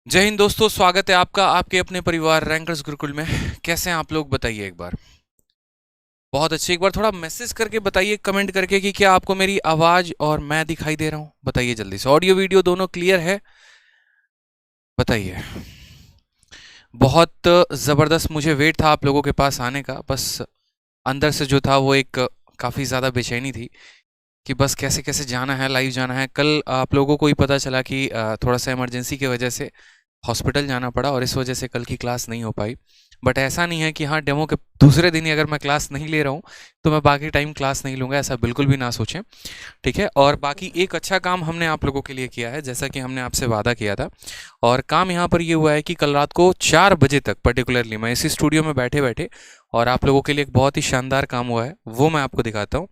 जय हिंद दोस्तों, स्वागत है आपका आपके अपने परिवार रैंकर्स गुरुकुल में। कैसे हैं आप लोग, बताइए एक बार। बहुत अच्छे। एक बार थोड़ा मैसेज करके बताइए, कमेंट करके कि क्या आपको मेरी आवाज और मैं दिखाई दे रहा हूं। बताइए जल्दी से, ऑडियो वीडियो दोनों क्लियर है? बताइए। बहुत जबरदस्त मुझे वेट था आप लोगों के पास आने का, बस अंदर से जो था वो एक काफी ज्यादा बेचैनी थी कि बस कैसे कैसे जाना है, लाइव जाना है। कल आप लोगों को ही पता चला कि थोड़ा सा इमरजेंसी की वजह से हॉस्पिटल जाना पड़ा और इस वजह से कल की क्लास नहीं हो पाई। बट ऐसा नहीं है कि हाँ, डेमो के दूसरे दिन ही अगर मैं क्लास नहीं ले रहा हूँ तो मैं बाकी टाइम क्लास नहीं लूँगा, ऐसा बिल्कुल भी ना सोचें। ठीक है। और बाकी एक अच्छा काम हमने आप लोगों के लिए किया है, जैसा कि हमने आपसे वादा किया था। और काम यहाँ पर ये हुआ है कि कल रात को 4 बजे तक पर्टिकुलरली मैं इसी स्टूडियो में बैठे बैठे और आप लोगों के लिए एक बहुत ही शानदार काम हुआ है, वो मैं आपको दिखाता हूँ।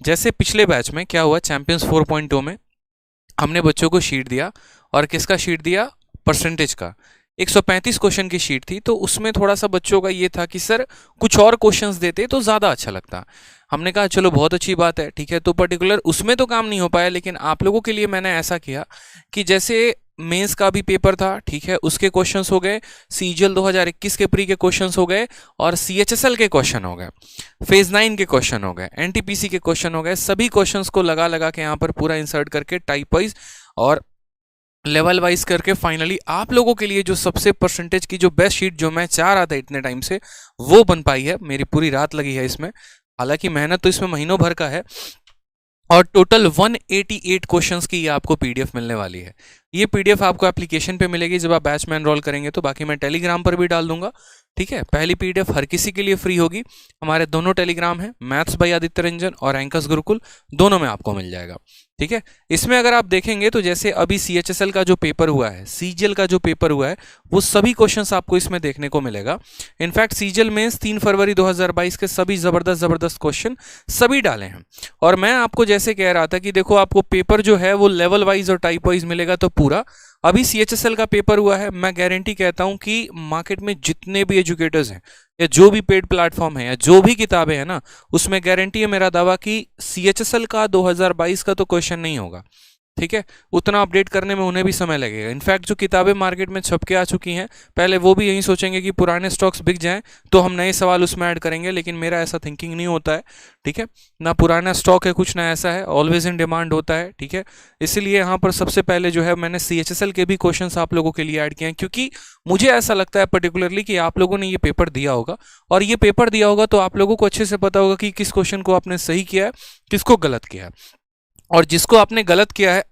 जैसे पिछले बैच में क्या हुआ, चैंपियंस 4.0 में हमने बच्चों को शीट दिया। और किसका शीट दिया? परसेंटेज का। 135 क्वेश्चन की शीट थी, तो उसमें थोड़ा सा बच्चों का ये था कि सर कुछ और क्वेश्चंस देते तो ज़्यादा अच्छा लगता। हमने कहा चलो बहुत अच्छी बात है, ठीक है। तो पर्टिकुलर उसमें तो काम नहीं हो पाया, लेकिन आप लोगों के लिए मैंने ऐसा किया कि जैसे मेंस का भी पेपर था, ठीक है, उसके क्वेश्चंस हो गए, सीजीएल 2021 के प्री के क्वेश्चंस हो गए, और सीएचएसएल के क्वेश्चन हो गए, फेज 9 के क्वेश्चन हो गए, एनटीपीसी के क्वेश्चन हो गए। सभी क्वेश्चंस को लगा लगा के यहाँ पर पूरा इंसर्ट करके टाइप वाइज और लेवल वाइज करके फाइनली आप लोगों के लिए जो सबसे परसेंटेज की जो बेस्ट शीट जो मैं चाह रहा था इतने टाइम से, वो बन पाई है। मेरी पूरी रात लगी है इसमें, हालांकि मेहनत तो इसमें महीनों भर का है। और टोटल 188 क्वेश्चंस की ये आपको पीडीएफ मिलने वाली है। ये पीडीएफ आपको एप्लीकेशन पे मिलेगी जब आप बैच में एनरोल करेंगे, तो बाकी मैं टेलीग्राम पर भी डाल दूंगा। ठीक है, पहली पीडीएफ हर किसी के लिए फ्री होगी। हमारे दोनों टेलीग्राम हैं, मैथ्स बाय आदित्य रंजन और एंकर्स गुरुकुल, दोनों में आपको मिल जाएगा। ठीक है। इसमें अगर आप देखेंगे तो जैसे अभी सीएचएसएल का जो पेपर हुआ है, सीजीएल का जो पेपर हुआ है, वो सभी क्वेश्चंस आपको इसमें देखने को मिलेगा। इनफैक्ट सीजीएल में 3 फरवरी 2022 के सभी जबरदस्त जबरदस्त क्वेश्चन सभी डाले हैं। और मैं आपको जैसे कह रहा था कि देखो आपको पेपर जो है वो लेवल वाइज और टाइप वाइज मिलेगा, तो पूरा अभी सीएचएसएल का पेपर हुआ है, मैं गारंटी कहता हूं कि मार्केट में जितने भी एजुकेटर्स हैं या जो भी पेड प्लेटफॉर्म है या जो भी किताबें हैं ना, उसमें गारंटी है मेरा दावा कि सीएचएसएल का 2022 का तो क्वेश्चन नहीं होगा। ठीक है। उतना अपडेट करने में उन्हें भी समय लगेगा। इनफैक्ट जो किताबें मार्केट में छप के आ चुकी हैं, पहले वो भी यही सोचेंगे कि पुराने स्टॉक्स बिक जाएं तो हम नए सवाल उसमें ऐड करेंगे, लेकिन मेरा ऐसा थिंकिंग नहीं होता है। ठीक है। ना पुराना स्टॉक है, कुछ ना ऐसा है, ऑलवेज इन डिमांड होता है। ठीक है। इसलिए यहाँ पर सबसे पहले जो है मैंने सीएचएसएल के भी क्वेश्चन आप लोगों के लिए ऐड किए हैं, क्योंकि मुझे ऐसा लगता है पर्टिकुलरली कि आप लोगों ने ये पेपर दिया होगा, और ये पेपर दिया होगा तो आप लोगों को अच्छे से पता होगा कि किस क्वेश्चन को आपने सही किया है, किसको गलत किया है। और जिसको आपने गलत किया है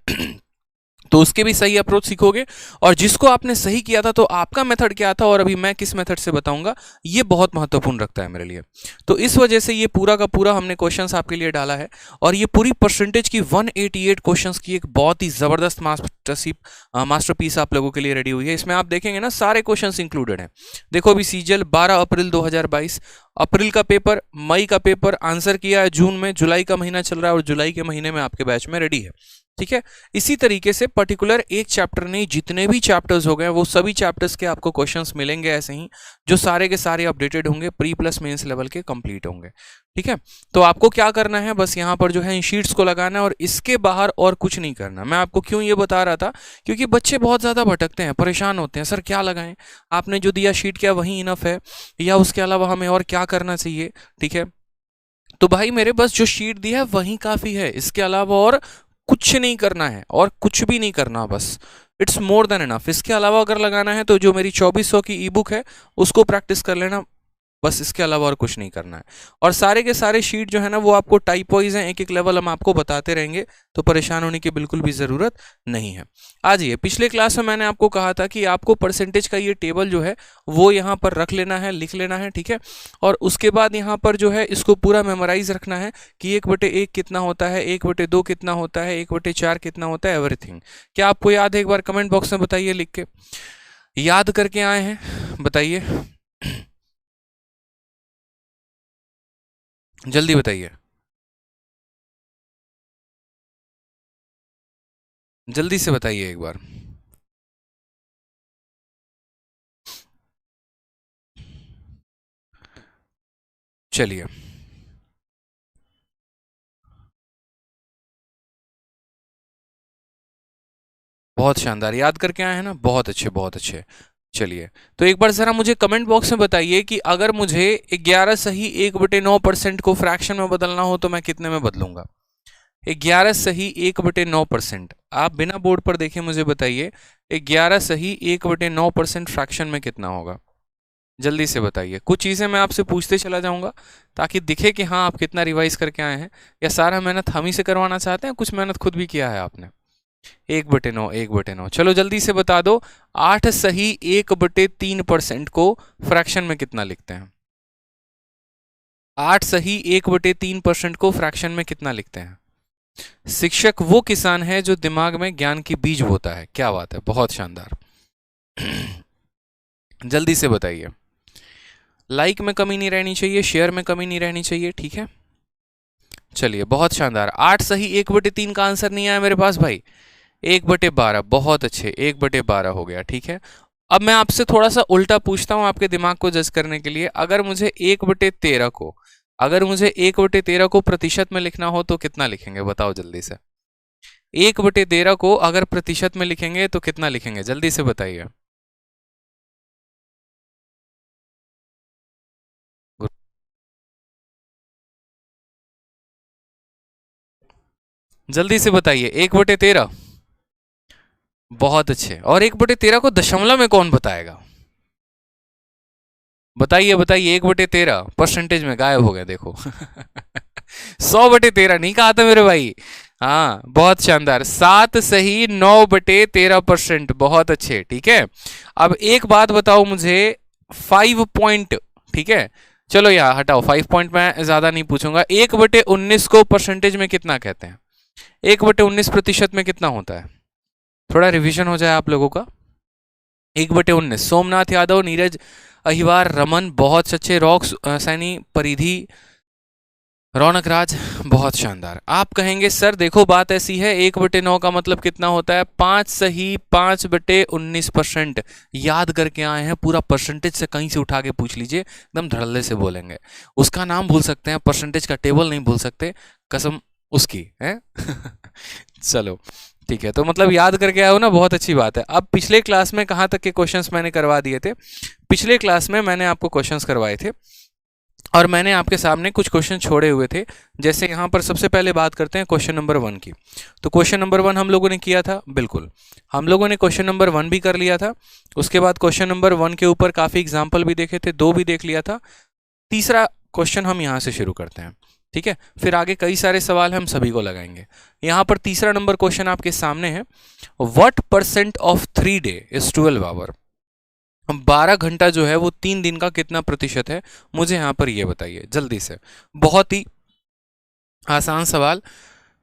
तो उसके भी सही अप्रोच सीखोगे, और जिसको आपने सही किया था तो आपका मेथड क्या था और अभी मैं किस मेथड से बताऊंगा, ये बहुत महत्वपूर्ण रखता है मेरे लिए। तो इस वजह से ये पूरा का पूरा हमने क्वेश्चंस आपके लिए डाला है। और ये पूरी परसेंटेज की 188 क्वेश्चंस की एक बहुत ही जबरदस्त मास्टरपीस आप लोगों के लिए रेडी हुई है। इसमें आप देखेंगे ना, सारे क्वेश्चंस इंक्लूडेड हैं। देखो अभी सीजीएल 12 अप्रैल 2022, अप्रैल का पेपर, मई का पेपर आंसर किया है जून में, जुलाई का महीना चल रहा है और जुलाई के महीने में आपके बैच में रेडी है। ठीक है। इसी तरीके से पर्टिकुलर एक चैप्टर नहीं, जितने भी चैप्टर्स हो गए वो सभी चैप्टर्स के आपको क्वेश्चंस मिलेंगे ऐसे ही, जो सारे के सारे अपडेटेड होंगे, प्री प्लस मेंस लेवल के कंप्लीट होंगे। ठीक है। तो आपको क्या करना है, बस यहाँ पर जो है इन शीट्स को लगाना है और इसके बाहर और कुछ नहीं करना। मैं आपको क्यों ये बता रहा था, क्योंकि बच्चे बहुत ज्यादा भटकते हैं, परेशान होते हैं, सर क्या लगाएं, आपने जो दिया शीट क्या वही इनफ है, या उसके अलावा हमें और क्या करना चाहिए। ठीक है। तो भाई मेरे बस जो शीट दी है वही काफी है, इसके अलावा और कुछ नहीं करना है, और कुछ भी नहीं करना, बस इट्स मोर देन इनफ। इसके अलावा अगर लगाना है तो जो मेरी 2400 की ई बुक है उसको प्रैक्टिस कर लेना, बस इसके अलावा और कुछ नहीं करना है। और सारे के सारे शीट जो है ना वो आपको टाइप वाइज हैं, एक एक लेवल हम आपको बताते रहेंगे, तो परेशान होने की बिल्कुल भी ज़रूरत नहीं है। आज ये पिछले क्लास में मैंने आपको कहा था कि आपको परसेंटेज का ये टेबल जो है वो यहाँ पर रख लेना है, लिख लेना है। ठीक है। और उसके बाद यहाँ पर जो है इसको पूरा मेमोराइज रखना है कि 1/1 कितना होता है, 1/2 कितना होता है, 1/4 कितना होता है, एवरीथिंग। क्या आपको याद है? एक बार कमेंट बॉक्स में बताइए, लिख के याद करके आए हैं, बताइए जल्दी बताइए, जल्दी से बताइए एक बार। चलिए, बहुत शानदार, याद करके आए हैं ना, बहुत अच्छे बहुत अच्छे। चलिए, तो एक बार ज़रा मुझे कमेंट बॉक्स में बताइए कि अगर मुझे 11 सही 1/9% को फ्रैक्शन में बदलना हो तो मैं कितने में बदलूंगा? 11 सही 1/9%, आप बिना बोर्ड पर देखे मुझे बताइए 11 सही 1/9% फ्रैक्शन में कितना होगा? जल्दी से बताइए। कुछ चीज़ें मैं आपसे पूछते चला जाऊंगा ताकि दिखे कि हाँ आप कितना रिवाइज करके आए हैं, या सारा मेहनत हम ही से करवाना चाहते हैं, कुछ मेहनत खुद भी किया है आपने। 1/9, 1/9, चलो जल्दी से बता दो। 8 सही 1/3% को फ्रैक्शन में कितना लिखते हैं? 8 सही 1/3% को फ्रैक्शन में कितना लिखते हैं? शिक्षक वो किसान है जो दिमाग में ज्ञान की बीज बोता है। क्या बात है, बहुत शानदार। जल्दी से बताइए। लाइक में कमी नहीं रहनी चाहिए, शेयर में कमी नहीं रहनी चाहिए, ठीक है। चलिए, बहुत शानदार। 8 सही 1/3 का आंसर नहीं आया मेरे पास भाई। 1/12, बहुत अच्छे, 1/12 हो गया, ठीक है। अब मैं आपसे थोड़ा सा उल्टा पूछता हूं आपके दिमाग को जज करने के लिए। अगर मुझे 1/13 को प्रतिशत में लिखना हो तो कितना लिखेंगे? बताओ जल्दी से। 1/13 को अगर प्रतिशत में लिखेंगे तो कितना लिखेंगे? जल्दी से बताइए। जल्दी से बताइए। 1/13, बहुत अच्छे। और 1/13 को दशमलव में कौन बताएगा? बताइए बताइए। 1/13 परसेंटेज में गायब हो गया, देखो। 100/13 नहीं कहा था मेरे भाई। हाँ, बहुत शानदार। 7 सही 9/13%, बहुत अच्छे, ठीक है। अब एक बात बताओ मुझे, 5 पॉइंट, ठीक है। चलो यार हटाओ, 5 पॉइंट मैं ज्यादा नहीं पूछूंगा। 1/19 को परसेंटेज में कितना कहते हैं? 1/19 प्रतिशत में कितना होता है? थोड़ा रिवीजन हो जाए आप लोगों का। 1/19, सोमनाथ यादव, नीरज अहिवार, रमन, बहुत अच्छे। रॉक सैनी, परिधि, रौनक राज, बहुत शानदार। आप कहेंगे सर देखो बात ऐसी है, 1/9 का मतलब कितना होता है? 5 सही 5/19%। याद करके आए हैं, पूरा परसेंटेज से कहीं से उठा के पूछ लीजिए, एकदम धड़ल्ले से बोलेंगे। उसका नाम भूल सकते हैं, परसेंटेज का टेबल नहीं भूल सकते, कसम उसकी है। चलो ठीक है, तो मतलब याद करके आए हो ना, बहुत अच्छी बात है। अब पिछले क्लास में कहाँ तक के क्वेश्चंस मैंने करवा दिए थे? पिछले क्लास में मैंने आपको क्वेश्चंस करवाए थे और मैंने आपके सामने कुछ क्वेश्चन छोड़े हुए थे। जैसे यहाँ पर सबसे पहले बात करते हैं क्वेश्चन नंबर 1 की। तो क्वेश्चन नंबर 1 हम लोगों ने किया था, बिल्कुल हम लोगों ने क्वेश्चन नंबर 1 भी कर लिया था। उसके बाद क्वेश्चन नंबर 1 के ऊपर काफ़ी एग्जाम्पल भी देखे थे, 2 भी देख लिया था। तीसरा क्वेश्चन हम यहाँ से शुरू करते हैं, ठीक है। फिर आगे कई सारे सवाल हम सभी को लगाएंगे। यहाँ पर तीसरा नंबर क्वेश्चन आपके सामने है, what percent of 3 day is 12 hour? 12 घंटा जो है वो 3 दिन का कितना प्रतिशत है? मुझे यहाँ पर ये बताइए जल्दी से। बहुत ही आसान सवाल,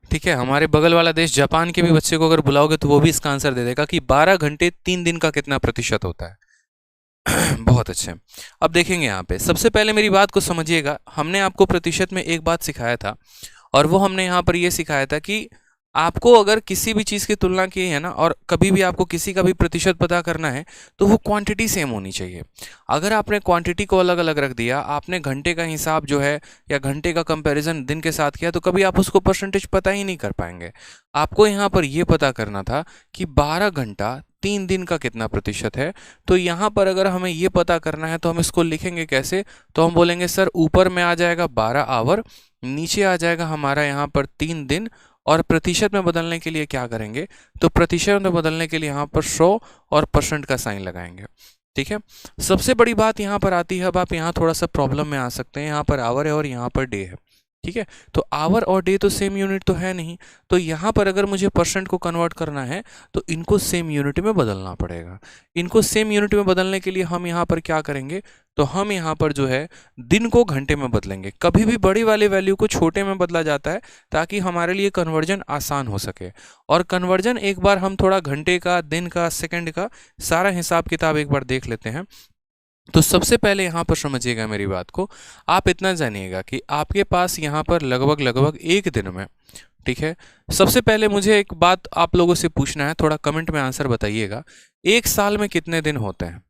ठीक है। हमारे बगल वाला देश जापान के भी बच्चे को अगर बुलाओगे तो वो भी इसका आंसर दे देगा कि 12 घंटे 3 दिन का कितना प्रतिशत होता है। बहुत अच्छे। अब देखेंगे यहाँ पे, सबसे पहले मेरी बात को समझिएगा। हमने आपको प्रतिशत में एक बात सिखाया था, और वो हमने यहाँ पर ये सिखाया था कि आपको अगर किसी भी चीज़ की तुलना की है ना, और कभी भी आपको किसी का भी प्रतिशत पता करना है, तो वो क्वांटिटी सेम होनी चाहिए। अगर आपने क्वांटिटी को अलग अलग रख दिया, आपने घंटे का हिसाब जो है या घंटे का कंपैरिजन दिन के साथ किया, तो कभी आप उसको परसेंटेज पता ही नहीं कर पाएंगे। आपको यहाँ पर ये पता करना था कि 12 घंटा 3 दिन का कितना प्रतिशत है। तो यहाँ पर अगर हमें ये पता करना है तो हम इसको लिखेंगे कैसे? तो हम बोलेंगे सर ऊपर में आ जाएगा 12 आवर, नीचे आ जाएगा हमारा यहाँ पर 3 दिन, और प्रतिशत में बदलने के लिए क्या करेंगे? तो प्रतिशत में बदलने के लिए यहाँ पर 100 और परसेंट का साइन लगाएंगे, ठीक है। सबसे बड़ी बात यहाँ पर आती है, अब आप यहाँ थोड़ा सा प्रॉब्लम में आ सकते हैं। यहाँ पर आवर है और यहाँ पर डे है, ठीक है। तो आवर और डे तो सेम यूनिट तो है नहीं, तो यहाँ पर अगर मुझे परसेंट को कन्वर्ट करना है तो इनको सेम यूनिट में बदलना पड़ेगा। इनको सेम यूनिट में बदलने के लिए हम यहाँ पर क्या करेंगे? तो हम यहाँ पर जो है दिन को घंटे में बदलेंगे। कभी भी बड़ी वाली वैल्यू को छोटे में बदला जाता है ताकि हमारे लिए कन्वर्जन आसान हो सके। और कन्वर्जन एक बार हम थोड़ा घंटे का, दिन का, सेकंड का सारा हिसाब किताब एक बार देख लेते हैं। तो सबसे पहले यहाँ पर समझिएगा मेरी बात को, आप इतना जानिएगा कि आपके पास यहाँ पर लगभग लगभग एक दिन में, ठीक है। सबसे पहले मुझे एक बात आप लोगों से पूछना है, थोड़ा कमेंट में आंसर बताइएगा। एक साल में कितने दिन होते हैं?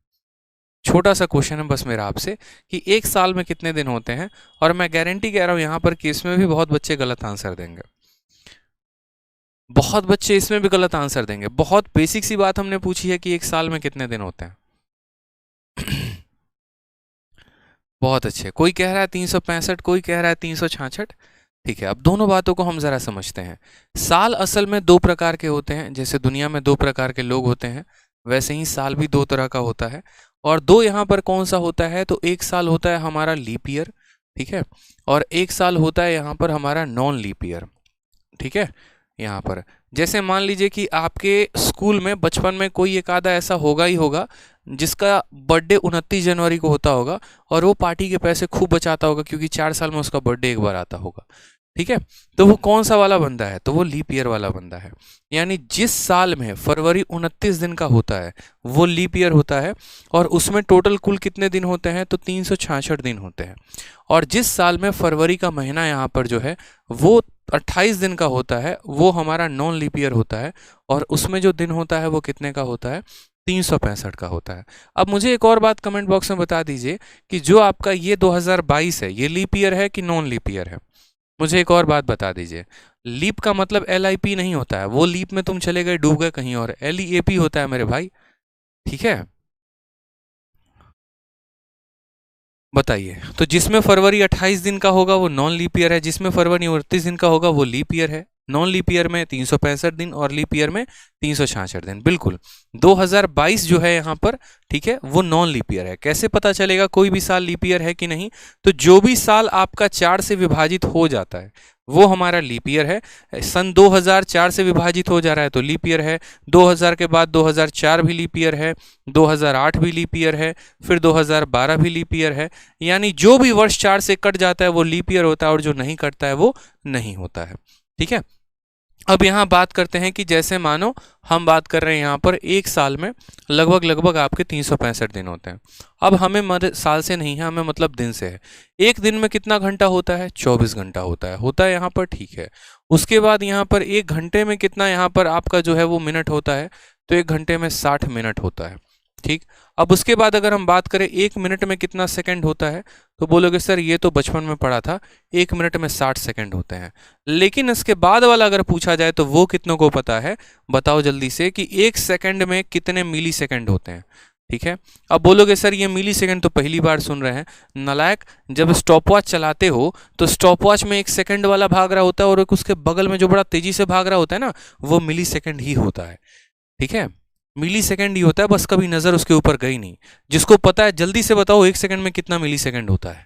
छोटा सा क्वेश्चन है बस मेरा आपसे कि एक साल में कितने दिन होते हैं। और मैं गारंटी कह रहा हूँ यहाँ पर केस में भी बहुत बच्चे गलत आंसर देंगे। बहुत बच्चे इसमें भी गलत आंसर देंगे। बहुत बेसिक सी बात हमने पूछी है कि एक साल में कितने दिन होते हैं। बहुत अच्छे। कोई कह रहा है 365, कोई कह रहा है 366। ठीक है, अब दोनों बातों को हम जरा समझते हैं। साल असल में दो प्रकार के होते हैं। जैसे दुनिया में दो प्रकार के लोग होते हैं, वैसे ही साल भी दो तरह का होता है। और दो यहाँ पर कौन सा होता है, तो एक साल होता है हमारा लीप ईयर, ठीक है, और एक साल होता है यहाँ पर हमारा नॉन लीप ईयर। ठीक है, यहाँ पर जैसे मान लीजिए कि आपके स्कूल में बचपन में कोई एक आधा ऐसा होगा ही होगा जिसका बर्थडे 29 जनवरी को होता होगा, और वो पार्टी के पैसे खूब बचाता होगा क्योंकि 4 साल में उसका बर्थडे एक बार आता होगा। ठीक है, तो वो कौन सा वाला बंदा है, तो वो लीप ईयर वाला बंदा है। यानी जिस साल में फरवरी 29 दिन का होता है वो लीप ईयर होता है, और उसमें टोटल कुल कितने दिन होते हैं, तो 366 दिन होते हैं। और जिस साल में फरवरी का महीना यहाँ पर जो है वो 28 दिन का होता है, वो हमारा नॉन लीप ईयर होता है, और उसमें जो दिन होता है वो कितने का होता है, 365 का होता है। अब मुझे एक और बात कमेंट बॉक्स में बता दीजिए कि जो आपका ये 2022 है, ये लीप ईयर है कि नॉन लीप ईयर है। मुझे एक और बात बता दीजिए। लीप का मतलब LIP नहीं होता है, वो लीप में तुम चले गए डूब गए कहीं और, LEAP होता है मेरे भाई। ठीक है, बताइए। तो जिसमें फरवरी 28 दिन का होगा वो नॉन लीप ईयर है, जिसमें फरवरी 29 दिन का होगा वो लीप ईयर है। नॉन लीप ईयर में 365 दिन और लीप ईयर में 366 दिन। बिल्कुल, 2022 जो है यहाँ पर, ठीक है, वो नॉन लीप ईयर है। कैसे पता चलेगा कोई भी साल लीप ईयर है कि नहीं, तो जो भी साल आपका 4 से विभाजित हो जाता है वो हमारा लीप ईयर है। सन 2004 से विभाजित हो जा रहा है तो लीप ईयर है। 2000 के बाद 2004 भी लीप ईयर है, 2008 भी लीप ईयर है, फिर 2012 भी लीप ईयर है। यानी जो भी वर्ष 4 से कट जाता है वो लीप ईयर होता है, और जो नहीं कटता है वो नहीं होता है। ठीक है, अब यहाँ बात करते हैं कि जैसे मानो हम बात कर रहे हैं यहाँ पर एक साल में लगभग लगभग आपके 365 दिन होते हैं। अब हमें साल से नहीं है, हमें मतलब दिन से है। एक दिन में कितना घंटा होता है, 24 घंटा होता है यहाँ पर। ठीक है, उसके बाद यहाँ पर एक घंटे में कितना यहाँ पर आपका जो है वो मिनट होता है, तो एक घंटे में 60 मिनट होता है। ठीक, अब उसके बाद अगर हम बात करें एक मिनट में कितना सेकंड होता है, तो बोलोगे सर ये तो बचपन में पढ़ा था, एक मिनट में 60 सेकंड होते हैं। लेकिन इसके बाद वाला अगर पूछा जाए तो वो कितनों को पता है, बताओ जल्दी से, कि एक सेकंड में कितने मिली सेकंड होते हैं। ठीक है, अब बोलोगे सर ये मिली सेकंड तो पहली बार सुन रहे हैं। नालायक, जब स्टॉप वॉच चलाते हो तो स्टॉप वॉच में एक सेकंड वाला भाग रहा होता है, और एक उसके बगल में जो बड़ा तेजी से भाग रहा होता है ना, वो मिली सेकंड ही होता है। ठीक है, मिली सेकंड ही होता है, बस कभी नजर उसके ऊपर गई नहीं। जिसको पता है जल्दी से बताओ एक सेकंड में कितना मिली सेकंड होता है।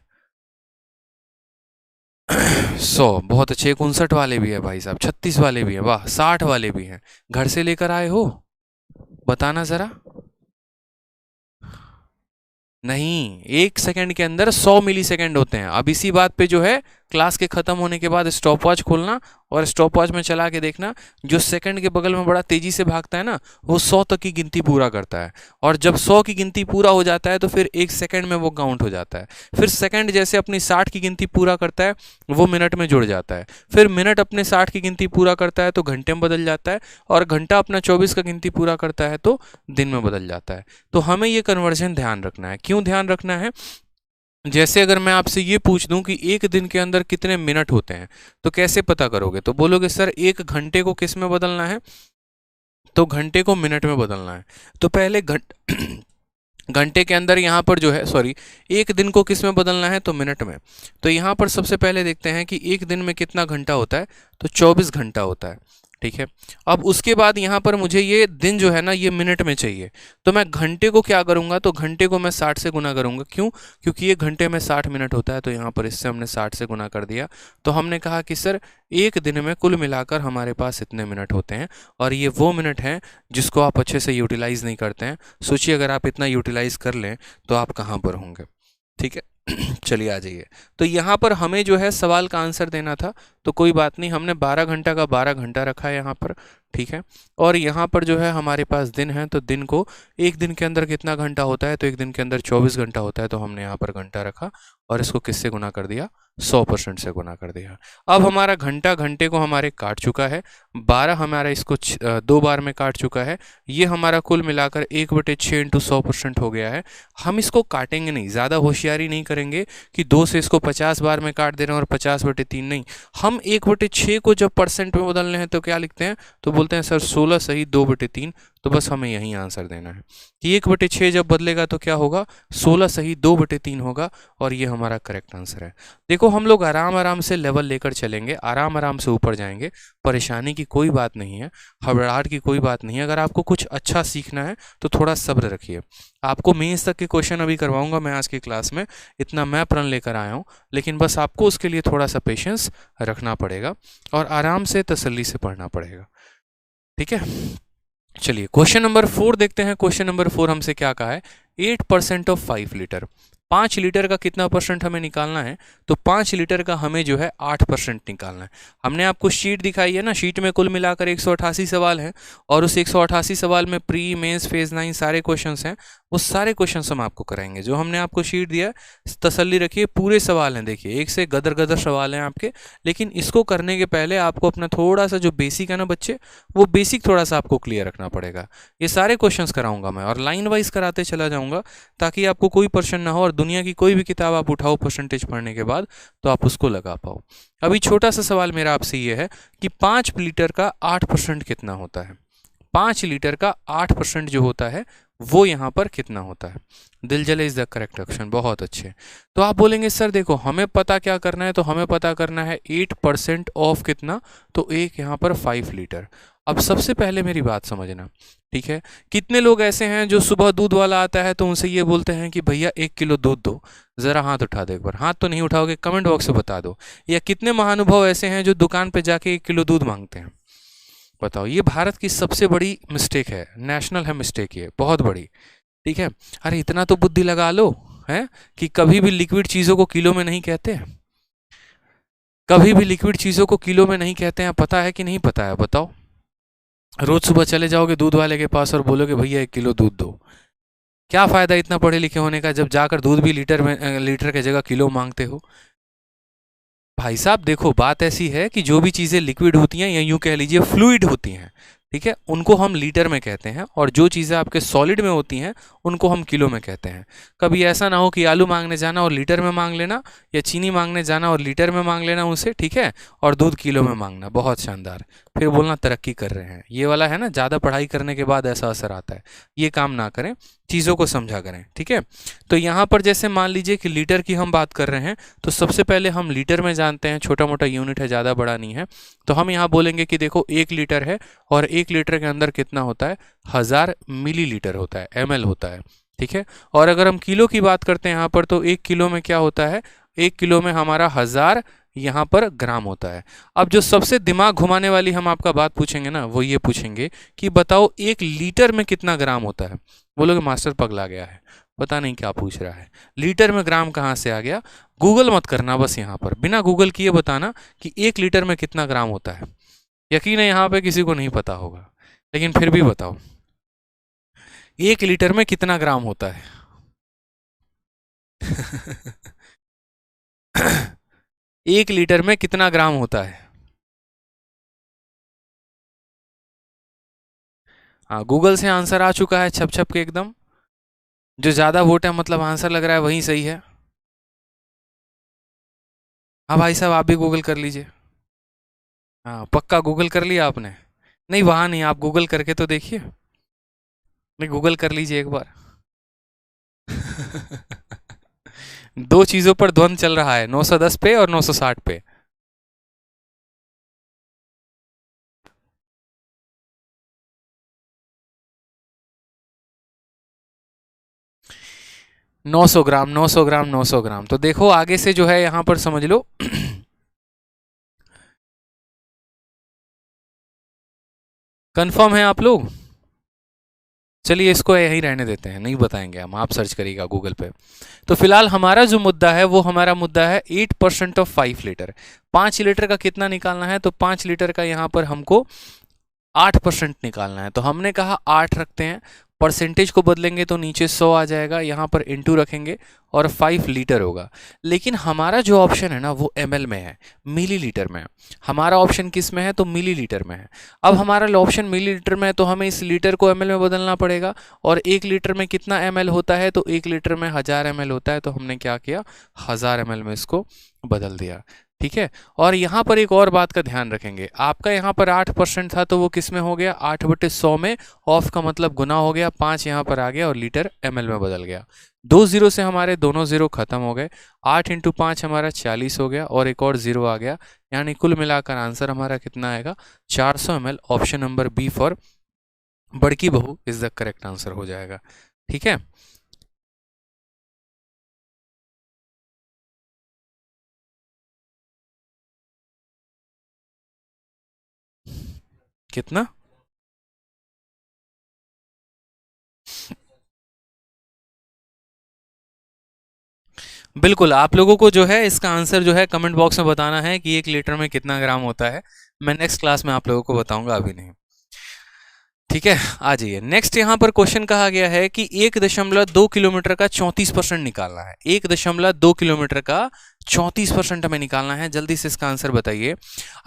100, बहुत अच्छे। 59 वाले भी है भाई साहब, 36 वाले भी हैं, वाह, 60 वाले भी हैं। घर से लेकर आए हो, बताना जरा। नहीं, एक सेकंड के अंदर 100 मिली सेकंड होते हैं। अब इसी बात पे जो है क्लास के खत्म होने के बाद स्टॉप वॉच खोलना और स्टॉप वॉच में चला के देखना, जो सेकंड के बगल में बड़ा तेजी से भागता है ना, वो 100 तक की गिनती पूरा करता है। और जब 100 की गिनती पूरा हो जाता है तो फिर एक सेकंड में वो काउंट हो जाता है। फिर सेकंड जैसे अपनी 60 की गिनती पूरा करता है वो मिनट में जुड़ जाता है। फिर मिनट अपने 60 की गिनती पूरा करता है तो घंटे में बदल जाता है, और घंटा अपना 24 का गिनती पूरा करता है तो दिन में बदल जाता है। तो हमें ये कन्वर्जन ध्यान रखना है। क्यों ध्यान रखना है, जैसे अगर मैं आपसे ये पूछ दूं कि एक दिन के अंदर कितने मिनट होते हैं, तो कैसे पता करोगे, तो बोलोगे सर एक घंटे को किस में बदलना है, तो घंटे को मिनट में बदलना है। तो पहले घंटे के अंदर यहाँ पर जो है, सॉरी, एक दिन को किस में बदलना है, तो मिनट में। तो यहाँ पर सबसे पहले देखते हैं कि एक दिन में कितना घंटा होता है, तो 24 घंटा होता है। ठीक है, अब उसके बाद यहाँ पर मुझे ये दिन जो है ना ये मिनट में चाहिए, तो मैं घंटे को क्या करूँगा, तो घंटे को मैं 60 से गुना करूँगा। क्यों, क्योंकि ये घंटे में 60 मिनट होता है, तो यहाँ पर इससे हमने 60 से गुना कर दिया। तो हमने कहा कि सर एक दिन में कुल मिलाकर हमारे पास इतने मिनट होते हैं, और ये वो मिनट हैं जिसको आप अच्छे से यूटिलाइज़ नहीं करते हैं। सोचिए अगर आप इतना यूटिलाइज़ कर लें तो आप कहाँ पर होंगे। ठीक है, चलिए आ जाइए। तो यहाँ पर हमें जो है सवाल का आंसर देना था, तो कोई बात नहीं, हमने 12 घंटा का 12 घंटा रखा है यहाँ पर। ठीक है। और यहाँ पर जो है हमारे पास दिन है, तो दिन को एक दिन के अंदर कितना घंटा होता है, तो एक दिन के अंदर 24 घंटा होता है, तो हमने यहाँ पर घंटा रखा और इसको किससे गुना कर दिया, 100% से गुना कर दिया। अब हमारा घंटा घंटे को हमारे काट चुका है, 12 हमारा इसको 2 बार में काट चुका है, ये हमारा कुल मिलाकर 1/6 इंटू 100% हो गया है। हम इसको काटेंगे नहीं, ज़्यादा होशियारी नहीं करेंगे कि 2 से इसको 50 बार में काट दे रहे हैं और 50/3 नहीं। हम 1/6 को जब परसेंट में बदलने हैं तो क्या लिखते हैं, तो बोलते हैं सर 16 सही 2/3। तो बस हमें यही आंसर देना है कि 1/6 जब बदलेगा तो क्या होगा, 16 सही 2/3 होगा, और ये हमारा करेक्ट आंसर है। देखो हम लोग आराम आराम से लेवल लेकर चलेंगे, आराम आराम से ऊपर जाएंगे, परेशानी की कोई बात नहीं है, घबराहट की कोई बात नहीं है। अगर आपको कुछ अच्छा सीखना है तो थोड़ा सब्र रखिए। आपको मेंस तक के क्वेश्चन अभी करवाऊंगा मैं आज की क्लास में, इतना मैं प्रण लेकर आया हूँ, लेकिन बस आपको उसके लिए थोड़ा सा पेशेंस रखना पड़ेगा और आराम से तसल्ली से पढ़ना पड़ेगा, ठीक है। चलिए क्वेश्चन नंबर 4 देखते हैं। क्वेश्चन नंबर 4 हमसे क्या कहा है, 8% ऑफ 5 लीटर। 5 लीटर का कितना परसेंट हमें निकालना है, तो 5 लीटर का हमें जो है 8% निकालना है। हमने आपको शीट दिखाई है ना, शीट में कुल मिलाकर 188 सवाल हैं और उस 188 सवाल में प्री मेंस फेज 9 सारे क्वेश्चंस हैं। वो सारे क्वेश्चंस हम आपको कराएंगे। जो हमने आपको शीट दिया है, तसल्ली रखिए, पूरे सवाल हैं, देखिए एक से गदर गदर सवाल हैं आपके। लेकिन इसको करने के पहले आपको अपना थोड़ा सा जो बेसिक है ना बच्चे, वो बेसिक थोड़ा सा आपको क्लियर रखना पड़ेगा। ये सारे क्वेश्चंस कराऊंगा मैं और लाइन वाइज कराते चला जाऊंगा ताकि आपको कोई प्रश्न ना हो और दुनिया की कोई भी किताब आप उठाओ परसेंटेज पढ़ने के बाद तो आप उसको लगा पाओ। अभी छोटा सा सवाल मेरा आपसे ये है कि 5 लीटर का 8% कितना होता है। 5 लीटर का 8% जो होता है वो यहाँ पर कितना होता है। दिल जले इज द करेक्ट ऑप्शन, बहुत अच्छे। तो आप बोलेंगे सर देखो हमें पता क्या करना है, तो हमें पता करना है 8% ऑफ कितना, तो एक यहाँ पर 5 लीटर। अब सबसे पहले मेरी बात समझना, ठीक है। कितने लोग ऐसे हैं जो सुबह दूध वाला आता है तो उनसे ये बोलते हैं कि भैया 1 किलो दूध दो, ज़रा हाथ उठा दो एक बार। हाथ तो नहीं उठाओगे, कमेंट बॉक्स में बता दो। या कितने महानुभाव ऐसे हैं जो दुकान पे जाके 1 किलो दूध मांगते हैं, बताओ। ये भारत की सबसे बड़ी मिस्टेक है, नेशनल है मिस्टेक, ये बहुत बड़ी, ठीक है। अरे इतना तो बुद्धि लगा लो है कि कभी भी लिक्विड चीज़ों को किलो में नहीं कहते, कभी भी लिक्विड चीज़ों को किलो में नहीं कहते हैं। पता है कि नहीं पता है, बताओ। रोज सुबह चले जाओगे दूध वाले के पास और बोलोगे भैया 1 किलो दूध दो, क्या फ़ायदा इतना पढ़े लिखे होने का जब जाकर दूध भी लीटर के जगह किलो मांगते हो। भाई साहब देखो बात ऐसी है कि जो भी चीज़ें लिक्विड होती हैं या यूँ कह लीजिए फ्लूइड होती हैं, ठीक है, उनको हम लीटर में कहते हैं, और जो चीज़ें आपके सॉलिड में होती हैं उनको हम किलो में कहते हैं। कभी ऐसा ना हो कि आलू मांगने जाना और लीटर में मांग लेना, या चीनी मांगने जाना और लीटर में मांग लेना उनसे, ठीक है, और दूध किलो में मांगना, बहुत शानदार, फिर बोलना तरक्की कर रहे हैं। ये वाला है ना, ज़्यादा पढ़ाई करने के बाद ऐसा असर आता है, ये काम ना करें, चीज़ों को समझा करें, ठीक है। तो यहाँ पर जैसे मान लीजिए कि लीटर की हम बात कर रहे हैं, तो सबसे पहले हम लीटर में जानते हैं, छोटा मोटा यूनिट है, ज़्यादा बड़ा नहीं है। तो हम यहाँ बोलेंगे कि देखो 1 लीटर है और 1 लीटर के अंदर कितना होता है, 1000 मिलीलीटर होता है, ml होता है, ठीक है। और अगर हम किलो की बात करते हैं यहाँ पर, तो 1 किलो में क्या होता है, 1 किलो में हमारा 1000 यहाँ पर ग्राम होता है। अब जो सबसे दिमाग घुमाने वाली हम आपका बात पूछेंगे ना, वो ये पूछेंगे कि बताओ 1 लीटर में कितना ग्राम होता है। बोलोगे मास्टर पगला गया है, पता नहीं क्या पूछ रहा है, लीटर में ग्राम कहाँ से आ गया। गूगल मत करना, बस यहाँ पर बिना गूगल किए बताना कि 1 लीटर में कितना ग्राम होता है। यकीन है यहाँ पे किसी को नहीं पता होगा, लेकिन फिर भी बताओ 1 लीटर में कितना ग्राम होता है। 1 लीटर में कितना ग्राम होता है। हाँ गूगल से आंसर आ चुका है छप छप के एकदम। जो ज़्यादा वोट है मतलब आंसर लग रहा है वही सही है। हाँ भाई साहब आप भी गूगल कर लीजिए। हाँ पक्का गूगल कर लिया आपने। नहीं वहाँ नहीं, आप गूगल करके तो देखिए, नहीं गूगल कर लीजिए एक बार। दो चीज़ों पर द्वंद चल रहा है, 910 पे और 960 पे। 900 ग्राम, 900 ग्राम, 900 ग्राम। तो देखो आगे से जो है यहाँ पर समझ लो। कंफर्म है आप लोग। चलिए इसको यहीं रहने देते हैं, नहीं बताएंगे हम, आप सर्च करिएगा गूगल पे। तो फिलहाल हमारा जो मुद्दा है वो हमारा मुद्दा है 8% ऑफ 5 लीटर। 5 लीटर का कितना निकालना है, तो 5 लीटर का यहाँ पर हमको 8% निकालना है, तो हमने कहा 8 रखते हैं, परसेंटेज को बदलेंगे तो नीचे 100 आ जाएगा, यहाँ पर इंटू रखेंगे और 5 लीटर होगा। लेकिन हमारा जो ऑप्शन है ना वो ml में है, मिलीलीटर में है। हमारा ऑप्शन किस में है? तो मिलीलीटर में है। अब हमारा ऑप्शन मिलीलीटर में है तो हमें इस लीटर को ml में बदलना पड़ेगा, और 1 लीटर में कितना ml होता है? तो 1 लीटर में 1000 ml होता है, तो हमने क्या किया? 1000 ml में इसको बदल दिया। ठीक है। और यहाँ पर एक और बात का ध्यान रखेंगे, आपका यहाँ पर 8% था तो वो किस में हो गया? 8/100 में। ऑफ का मतलब गुना हो गया, 5 यहाँ पर आ गया और लीटर ml में बदल गया। 2 जीरो से हमारे दोनों जीरो खत्म हो गए। 8 × 5 हमारा 40 हो गया और एक और जीरो आ गया, यानी कुल मिलाकर आंसर हमारा कितना आएगा? 400 ml। Option number B for बड़की बहू इज द करेक्ट आंसर हो जाएगा। ठीक है। कितना? बिल्कुल, आप लोगों को जो है इसका आंसर जो है कमेंट बॉक्स में बताना है कि 1 लीटर में कितना ग्राम होता है। मैं नेक्स्ट क्लास में आप लोगों को बताऊंगा, अभी नहीं। ठीक है, आ जाइए। नेक्स्ट यहाँ पर क्वेश्चन कहा गया है कि 1.2 किलोमीटर का 34% निकालना है। 1.2 किलोमीटर का 34% हमें निकालना है। जल्दी से इसका आंसर बताइए।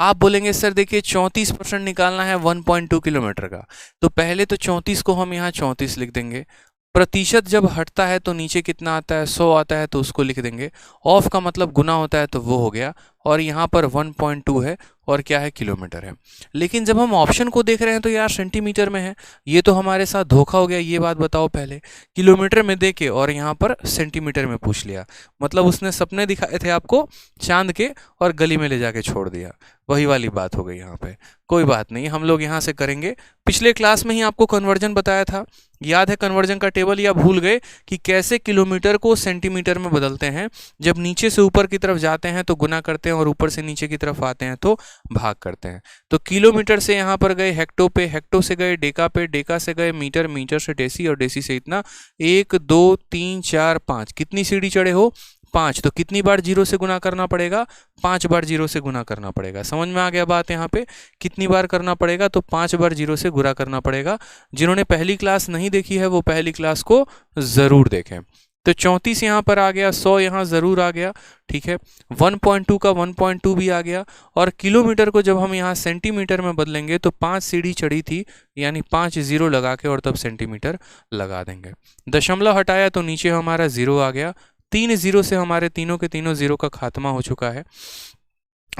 आप बोलेंगे सर देखिए 34% निकालना है 1.2 किलोमीटर का, तो पहले तो 34 को हम यहाँ 34 लिख देंगे। प्रतिशत जब हटता है तो नीचे कितना आता है? 100 आता है, तो उसको लिख देंगे। ऑफ का मतलब गुना होता है, तो वो हो गया। और यहाँ पर 1.2 है और क्या है? किलोमीटर है। लेकिन जब हम ऑप्शन को देख रहे हैं तो यार सेंटीमीटर में है। ये तो हमारे साथ धोखा हो गया। ये बात बताओ पहले, किलोमीटर में देके और यहाँ पर सेंटीमीटर में पूछ लिया, मतलब उसने सपने दिखाए थे आपको चांद के और गली में ले जाके छोड़ दिया। वही वाली बात हो गई यहाँ पे। कोई बात नहीं, हम लोग यहाँ से करेंगे। पिछले क्लास में ही आपको कन्वर्जन बताया था, याद है कन्वर्जन का टेबल, या भूल गए कि कैसे किलोमीटर को सेंटीमीटर में बदलते हैं? जब नीचे से ऊपर की तरफ जाते हैं तो गुना करते हैं और ऊपर से नीचे की तरफ आते हैं तो भाग करते हैं। तो किलोमीटर से यहाँ पर गए हेक्टो पे, हेक्टो से गए डेका पे, डेका से गए मीटर, मीटर से डेसी और डेसी से इतना 1 2 3 4 5। कितनी सीढ़ी चढ़े हो? 5। तो कितनी बार जीरो से गुना करना पड़ेगा? 5 बार जीरो से गुना करना पड़ेगा। समझ में आ गया बात? यहाँ पे कितनी बार करना पड़ेगा? तो 5 बार जीरो से गुना करना पड़ेगा। जिन्होंने पहली क्लास नहीं देखी है वो पहली क्लास को जरूर देखें। तो 34 यहाँ पर आ गया, 100 यहाँ जरूर आ गया। ठीक है, 1.2 का 1.2 भी आ गया। और किलोमीटर को जब हम यहाँ सेंटीमीटर में बदलेंगे तो 5 सीढ़ी चढ़ी थी, यानी 5 जीरो लगा के और तब सेंटीमीटर लगा देंगे। दशमलव हटाया तो नीचे हमारा जीरो आ गया। 3 जीरो से हमारे तीनों के तीनों जीरो का खात्मा हो चुका है।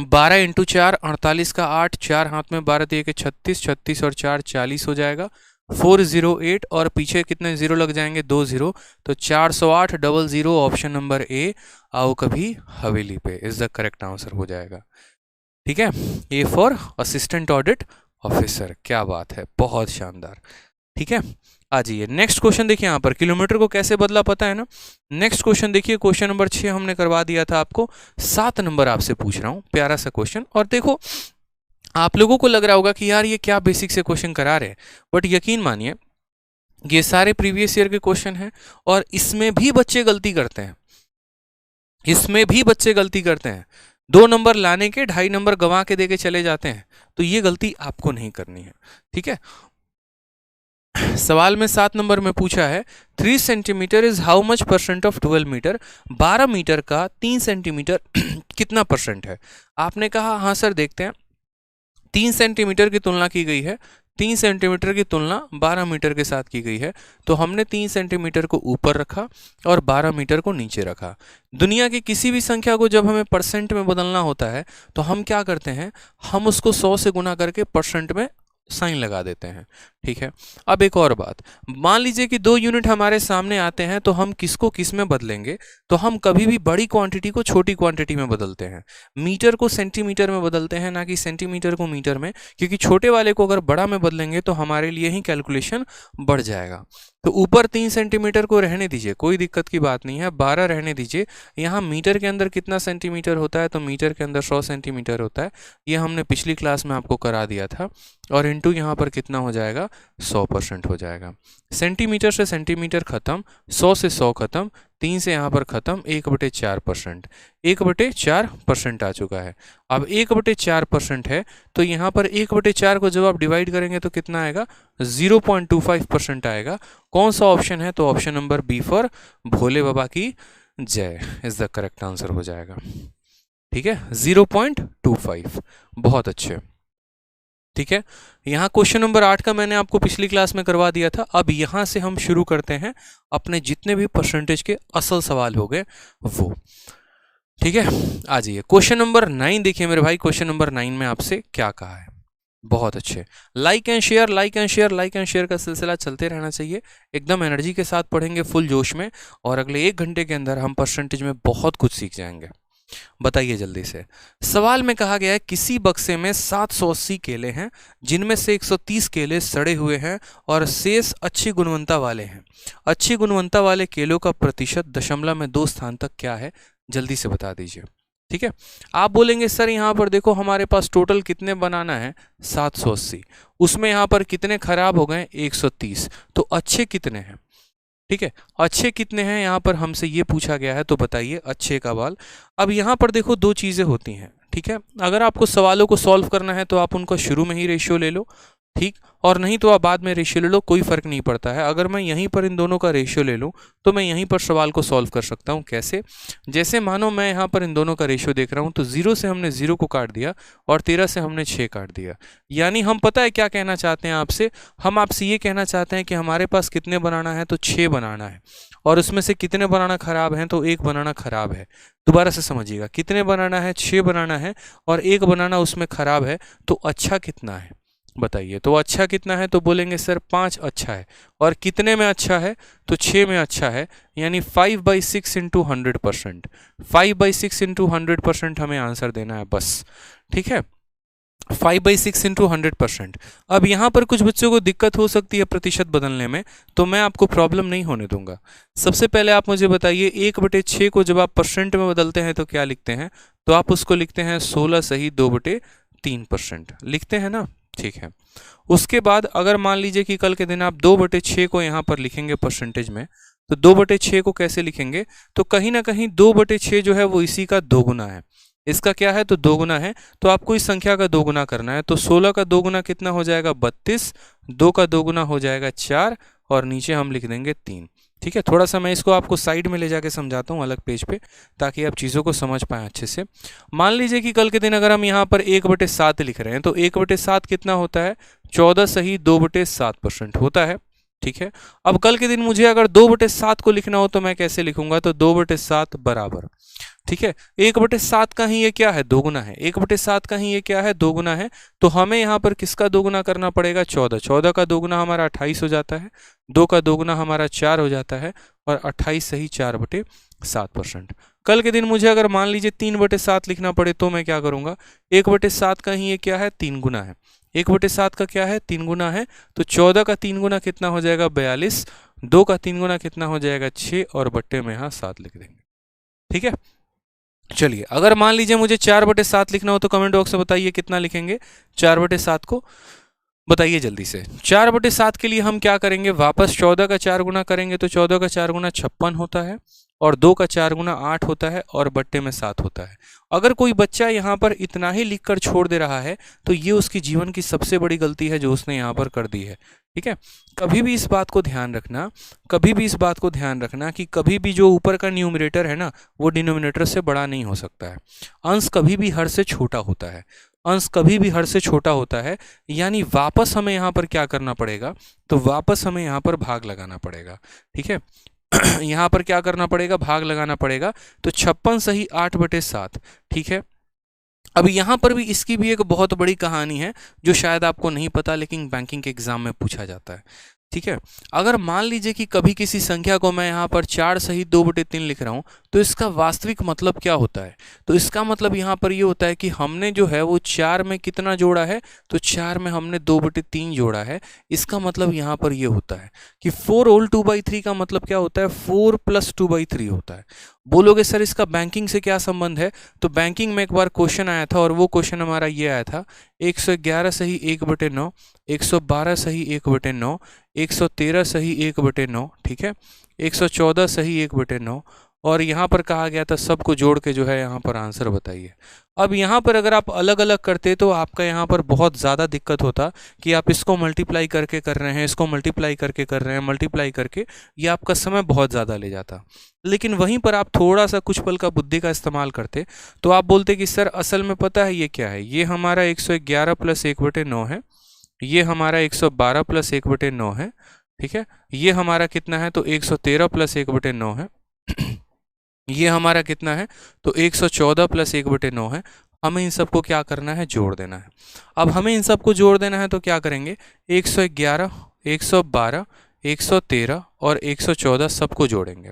12 × 4 48 का 8, 4 हाथ में 12 दिए के 36, 36 और 4 40 हो जाएगा। 408 और पीछे कितने जीरो लग जाएंगे? 2 जीरो। तो 408 00। ऑप्शन नंबर ए, आओ कभी हवेली पे इज द करेक्ट आंसर हो जाएगा। ठीक है, A for assistant audit officer. क्या बात है, बहुत शानदार। ठीक है, आ जाइए। नेक्स्ट क्वेश्चन देखिए, यहाँ पर किलोमीटर को कैसे बदला पता है ना? नेक्स्ट क्वेश्चन देखिए, क्वेश्चन नंबर 6 हमने करवा दिया था आपको। 7 नंबर आपसे पूछ रहा हूँ, प्यारा सा क्वेश्चन। और देखो, आप लोगों को लग रहा होगा कि यार ये क्या बेसिक से क्वेश्चन करा रहे हैं, बट यकीन मानिए ये सारे प्रीवियस ईयर के क्वेश्चन हैं और इसमें भी बच्चे गलती करते हैं। इसमें भी बच्चे गलती करते हैं। 2 नंबर लाने के 2.5 नंबर गंवा के देके चले जाते हैं, तो ये गलती आपको नहीं करनी है। ठीक है, सवाल में 7 नंबर में पूछा है 3 centimetre is how much percent of 12 metre. 12 metre का 3 सेंटीमीटर कितना परसेंट है? आपने कहा हाँ सर देखते हैं। 3 सेंटीमीटर की तुलना की गई है, 3 सेंटीमीटर की तुलना 12 मीटर के साथ की गई है, तो हमने 3 सेंटीमीटर को ऊपर रखा और 12 मीटर को नीचे रखा। दुनिया की किसी भी संख्या को जब हमें परसेंट में बदलना होता है तो हम क्या करते हैं? हम उसको 100 से गुना करके परसेंट में साइन लगा देते हैं। ठीक है, अब एक और बात, मान लीजिए कि 2 यूनिट हमारे सामने आते हैं तो हम किसको किस में बदलेंगे? तो हम कभी भी बड़ी क्वांटिटी को छोटी क्वांटिटी में बदलते हैं। मीटर को सेंटीमीटर में बदलते हैं, ना कि सेंटीमीटर को मीटर में, क्योंकि छोटे वाले को अगर बड़ा में बदलेंगे तो हमारे लिए ही कैलकुलेशन बढ़ जाएगा। तो ऊपर 3 सेंटीमीटर को रहने दीजिए, कोई दिक्कत की बात नहीं है, 12 रहने दीजिए। यहाँ मीटर के अंदर कितना सेंटीमीटर होता है? तो मीटर के अंदर 100 सेंटीमीटर होता है। ये हमने पिछली क्लास में आपको करा दिया था। और इंटू यहाँ पर कितना हो जाएगा? 100% हो जाएगा। सेंटीमीटर से सेंटीमीटर खत्म, 100 से 100 खत्म, 3 से यहाँ पर ख़त्म, 1/4%, 1/4% आ चुका है। अब 1/4% है तो यहाँ पर 1/4 को जब आप डिवाइड करेंगे तो कितना आएगा, 0.25% आएगा। कौन सा ऑप्शन है, तो ऑप्शन नंबर बी फॉर भोले बाबा की जय इज द करेक्ट आंसर हो जाएगा। ठीक है, 0.25, बहुत अच्छे। ठीक है, यहाँ क्वेश्चन नंबर 8 का मैंने आपको पिछली क्लास में करवा दिया था। अब यहाँ से हम शुरू करते हैं अपने जितने भी परसेंटेज के असल सवाल हो गए वो। ठीक है, आ जाइए क्वेश्चन नंबर 9 देखिए मेरे भाई। क्वेश्चन नंबर 9 में आपसे क्या कहा है, बहुत अच्छे। Like and share, like and share, like and share का सिलसिला चलते रहना चाहिए। एकदम एनर्जी के साथ पढ़ेंगे, फुल जोश में, और अगले 1 घंटे के अंदर हम परसेंटेज में बहुत कुछ सीख जाएंगे। बताइए जल्दी से। सवाल में कहा गया है किसी बक्से में 780 केले हैं जिनमें से 130 केले सड़े हुए हैं और शेष अच्छी गुणवत्ता वाले हैं। अच्छी गुणवत्ता वाले केलों का प्रतिशत दशमलव में 2 स्थान तक क्या है, जल्दी से बता दीजिए। ठीक है, आप बोलेंगे सर यहाँ पर देखो हमारे पास टोटल कितने बनाना है, 780, उसमें यहाँ पर कितने खराब हो गए, 130, तो अच्छे कितने हैं। ठीक है, अच्छे कितने हैं यहाँ पर हमसे ये पूछा गया है, तो बताइए अच्छे का बाल। अब यहाँ पर देखो 2 चीज़ें होती हैं। ठीक है, अगर आपको सवालों को सॉल्व करना है तो आप उनका शुरू में ही रेशियो ले लो, ठीक, और नहीं तो आप बाद में रेशियो ले लो, कोई फर्क नहीं पड़ता है। अगर मैं यहीं पर इन दोनों का रेशियो ले लूँ तो मैं यहीं पर सवाल को सॉल्व कर सकता हूँ। कैसे, जैसे मानो मैं यहाँ पर इन दोनों का रेशियो देख रहा हूँ तो 0 से हमने 0 को काट दिया और 13 से हमने 6 काट दिया। यानी हम पता है क्या कहना चाहते हैं आपसे, हम आपसे ये कहना चाहते हैं कि हमारे पास कितने बनाना है, तो 6 बनाना है, और उसमें से कितने बनाना खराब है, तो 1 बनाना खराब है। दोबारा से समझिएगा, कितने बनाना है, 6 बनाना है, और 1 बनाना उसमें खराब है, तो अच्छा कितना है बताइए। तो अच्छा कितना है, तो बोलेंगे सर 5 अच्छा है, और कितने में अच्छा है, तो 6 में अच्छा है, यानी 5/6 इंटू 100%, 5/6 इंटू 100% हमें आंसर देना है बस। ठीक है, 5/6 इंटू 100%। अब यहाँ पर कुछ बच्चों को दिक्कत हो सकती है प्रतिशत बदलने में, तो मैं आपको प्रॉब्लम नहीं होने दूंगा। सबसे पहले आप मुझे बताइए 1/6 को जब आप परसेंट में बदलते हैं तो क्या लिखते हैं, तो आप उसको लिखते हैं 16 सही 2/3% लिखते हैं ना। ठीक है, उसके बाद अगर मान लीजिए कि कल के दिन आप 2/6 को यहाँ पर लिखेंगे परसेंटेज में, तो 2/6 को कैसे लिखेंगे, तो कहीं ना कहीं 2/6 जो है वो इसी का 2 गुना है। इसका क्या है, तो 2 गुना है, तो आपको इस संख्या का 2 गुना करना है। तो 16 का 2 गुना कितना हो जाएगा, 32, 2 का 2 गुना हो जाएगा 4, और नीचे हम लिख देंगे 3। ठीक है, थोड़ा सा मैं इसको आपको साइड में ले जाके समझाता हूँ अलग पेज पे, ताकि आप चीज़ों को समझ पाएँ अच्छे से। मान लीजिए कि कल के दिन अगर हम यहाँ पर 1/7 लिख रहे हैं, तो 1/7 कितना होता है, 14 सही 2/7% होता है। ठीक है, अब कल के दिन मुझे अगर 2/7 को लिखना हो तो मैं कैसे लिखूंगा, तो 2/7 बराबर, ठीक है, 1/7 का ही ये क्या है, 2 गुना है, 1/7 का ही ये क्या है, 2 गुना है। तो हमें यहाँ पर किसका 2 गुना करना पड़ेगा, 14, 14 का 2 गुना हमारा 28 हो जाता है, 2 का 2 गुना हमारा 4 हो जाता है, और 28 सही 4/7%। कल के दिन मुझे अगर मान लीजिए 3/7 लिखना पड़े तो मैं क्या करूँगा, 1/7 का ही ये क्या है, 3 गुना है, 1/7 का क्या है, 3 गुना है, तो 14 का 3 गुना कितना हो जाएगा, 42, 2 का 3 गुना कितना हो जाएगा, 6, और बट्टे में यहाँ 7 लिख देंगे। ठीक है, चलिए अगर मान लीजिए मुझे 4/7 लिखना हो तो कमेंट बॉक्स में बताइए कितना लिखेंगे 4/7 को, बताइए जल्दी से। 4/7 के लिए हम क्या करेंगे, वापस 14 का 4 गुना करेंगे, तो 14 का 4 गुना 56 होता है, और 2 का 4 गुना 8 होता है, और बट्टे में 7 होता है। अगर कोई बच्चा यहाँ पर इतना ही लिखकर छोड़ दे रहा है तो ये उसकी जीवन की सबसे बड़ी गलती है जो उसने यहाँ पर कर दी है। ठीक है, कभी भी इस बात को ध्यान रखना, कभी भी इस बात को ध्यान रखना कि कभी भी जो ऊपर का न्यूमरेटर है ना, वो डिनोमिनेटर से बड़ा नहीं हो सकता है। अंश कभी भी हर से छोटा होता है, अंश कभी भी हर से छोटा होता है, यानी वापस हमें यहाँ पर क्या करना पड़ेगा, तो वापस हमें यहाँ पर भाग लगाना पड़ेगा। ठीक है, यहाँ पर क्या करना पड़ेगा, भाग लगाना पड़ेगा, तो 56 सही 8/7। ठीक है, अब यहाँ पर भी इसकी भी एक बहुत बड़ी कहानी है जो शायद आपको नहीं पता, लेकिन बैंकिंग के एग्जाम में पूछा जाता है। ठीक है, अगर मान लीजिए कि कभी किसी संख्या को मैं यहाँ पर 4 सही 2/3 लिख रहा हूँ, तो तो इसका वास्तविक मतलब क्या होता है? तो इसका मतलब यहाँ पर ये होता है कि हमने जो है वो 4 में कितना जोड़ा है, तो 4 में हमने 2/3 जोड़ा है। इसका मतलब यहाँ पर ये होता है कि 4 होल 2/3 का मतलब क्या होता है, 4 प्लस 2/3 होता है। बोलोगे सर इसका बैंकिंग से क्या संबंध है? तो बैंकिंग में एक बार क्वेश्चन आया था और वो क्वेश्चन हमारा ये आया था, 111 सही 1/9, 112 सही 1/9, 113 सही 1/9, ठीक है, 114 सही 1/9, और यहाँ पर कहा गया था सबको जोड़ के जो है यहाँ पर आंसर बताइए। अब यहाँ पर अगर आप अलग अलग करते तो आपका यहाँ पर बहुत ज़्यादा दिक्कत होता कि आप इसको मल्टीप्लाई करके कर रहे हैं, इसको मल्टीप्लाई करके कर रहे हैं, मल्टीप्लाई करके, ये आपका समय बहुत ज़्यादा ले जाता। लेकिन वहीं पर आप थोड़ा सा कुछ पल का बुद्धि का इस्तेमाल करते तो आप बोलते कि सर असल में पता है ये क्या है, ये हमारा 111 प्लस 1/9 है, ये हमारा 112 प्लस 1/9 है, ठीक है, ये हमारा कितना है, तो 113 प्लस 1/9 है, ये हमारा कितना है, तो 114 प्लस 1/9 है। हमें इन सबको क्या करना है, जोड़ देना है। अब हमें इन सबको जोड़ देना है तो क्या करेंगे, 111, 112, 113 और 114 सबको जोड़ेंगे।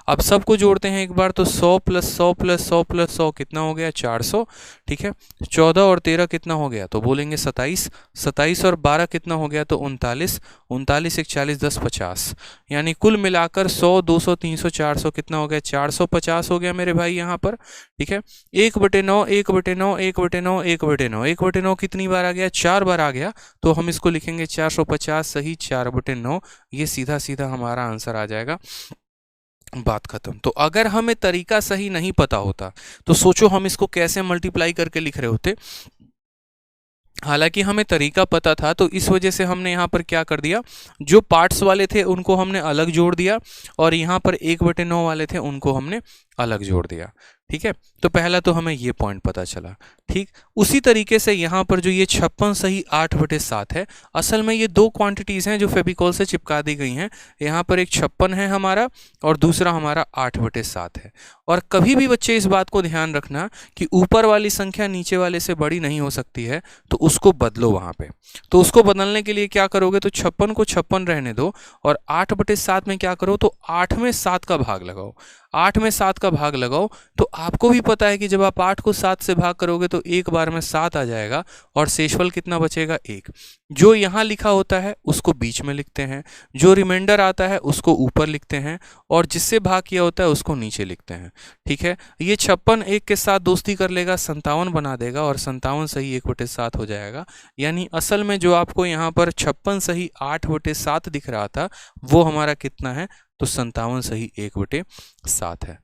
अब सबको जोड़ते हैं एक बार, तो 100 प्लस 100 प्लस 100 प्लस 100 कितना हो गया, 400, ठीक है। 14 और 13 कितना हो गया, तो बोलेंगे 27, 27 और 12 कितना हो गया, तो 39, 39 1 40 10 50, यानी कुल मिलाकर 100 200 300 400 कितना हो गया, 450 हो गया मेरे भाई यहाँ पर, ठीक है। 1/9 1/9 1/9 1/9 1/9 कितनी बार आ गया, 4 बार आ गया, तो हम इसको लिखेंगे 450 सही 4/9, ये सीधा सीधा हमारा आंसर आ जाएगा। बात खत्म। तो अगर हमें तरीका सही नहीं पता होता तो सोचो हम इसको कैसे मल्टीप्लाई करके लिख रहे होते। हालांकि हमें तरीका पता था तो इस वजह से हमने यहाँ पर क्या कर दिया, जो पार्ट्स वाले थे उनको हमने अलग जोड़ दिया और यहाँ पर 1/9 वाले थे उनको हमने अलग जोड़ दिया, ठीक है। तो पहला तो हमें ये पॉइंट पता चला, ठीक। उसी तरीके से यहाँ पर जो ये 56 सही 8/7 है, असल में ये दो क्वांटिटीज़ हैं जो फेविकॉल से चिपका दी गई हैं। यहाँ पर एक 56 है हमारा और दूसरा हमारा 8/7 है। और कभी भी बच्चे इस बात को ध्यान रखना कि ऊपर वाली संख्या नीचे वाले से बड़ी नहीं हो सकती है, तो उसको बदलो वहाँ पे। तो उसको बदलने के लिए क्या करोगे, तो 56 को 56 रहने दो और 8/7 में क्या करो, तो 8 में 7 का भाग लगाओ। 8 में 7 का भाग लगाओ तो आपको भी पता है कि जब आप 8 को 7 से भाग करोगे तो एक बार में 7 आ जाएगा और शेषफल कितना बचेगा, 1। जो यहाँ लिखा होता है उसको बीच में लिखते हैं, जो रिमाइंडर आता है उसको ऊपर लिखते हैं और जिससे भाग किया होता है उसको नीचे लिखते हैं, ठीक है। ये 56 1 के साथ दोस्ती कर लेगा, 57 बना देगा और 57 सही 1/7 हो जाएगा। यानी असल में जो आपको यहाँ पर 56 सही 8/7 दिख रहा था वो हमारा कितना है, तो 57 सही 1/7 है,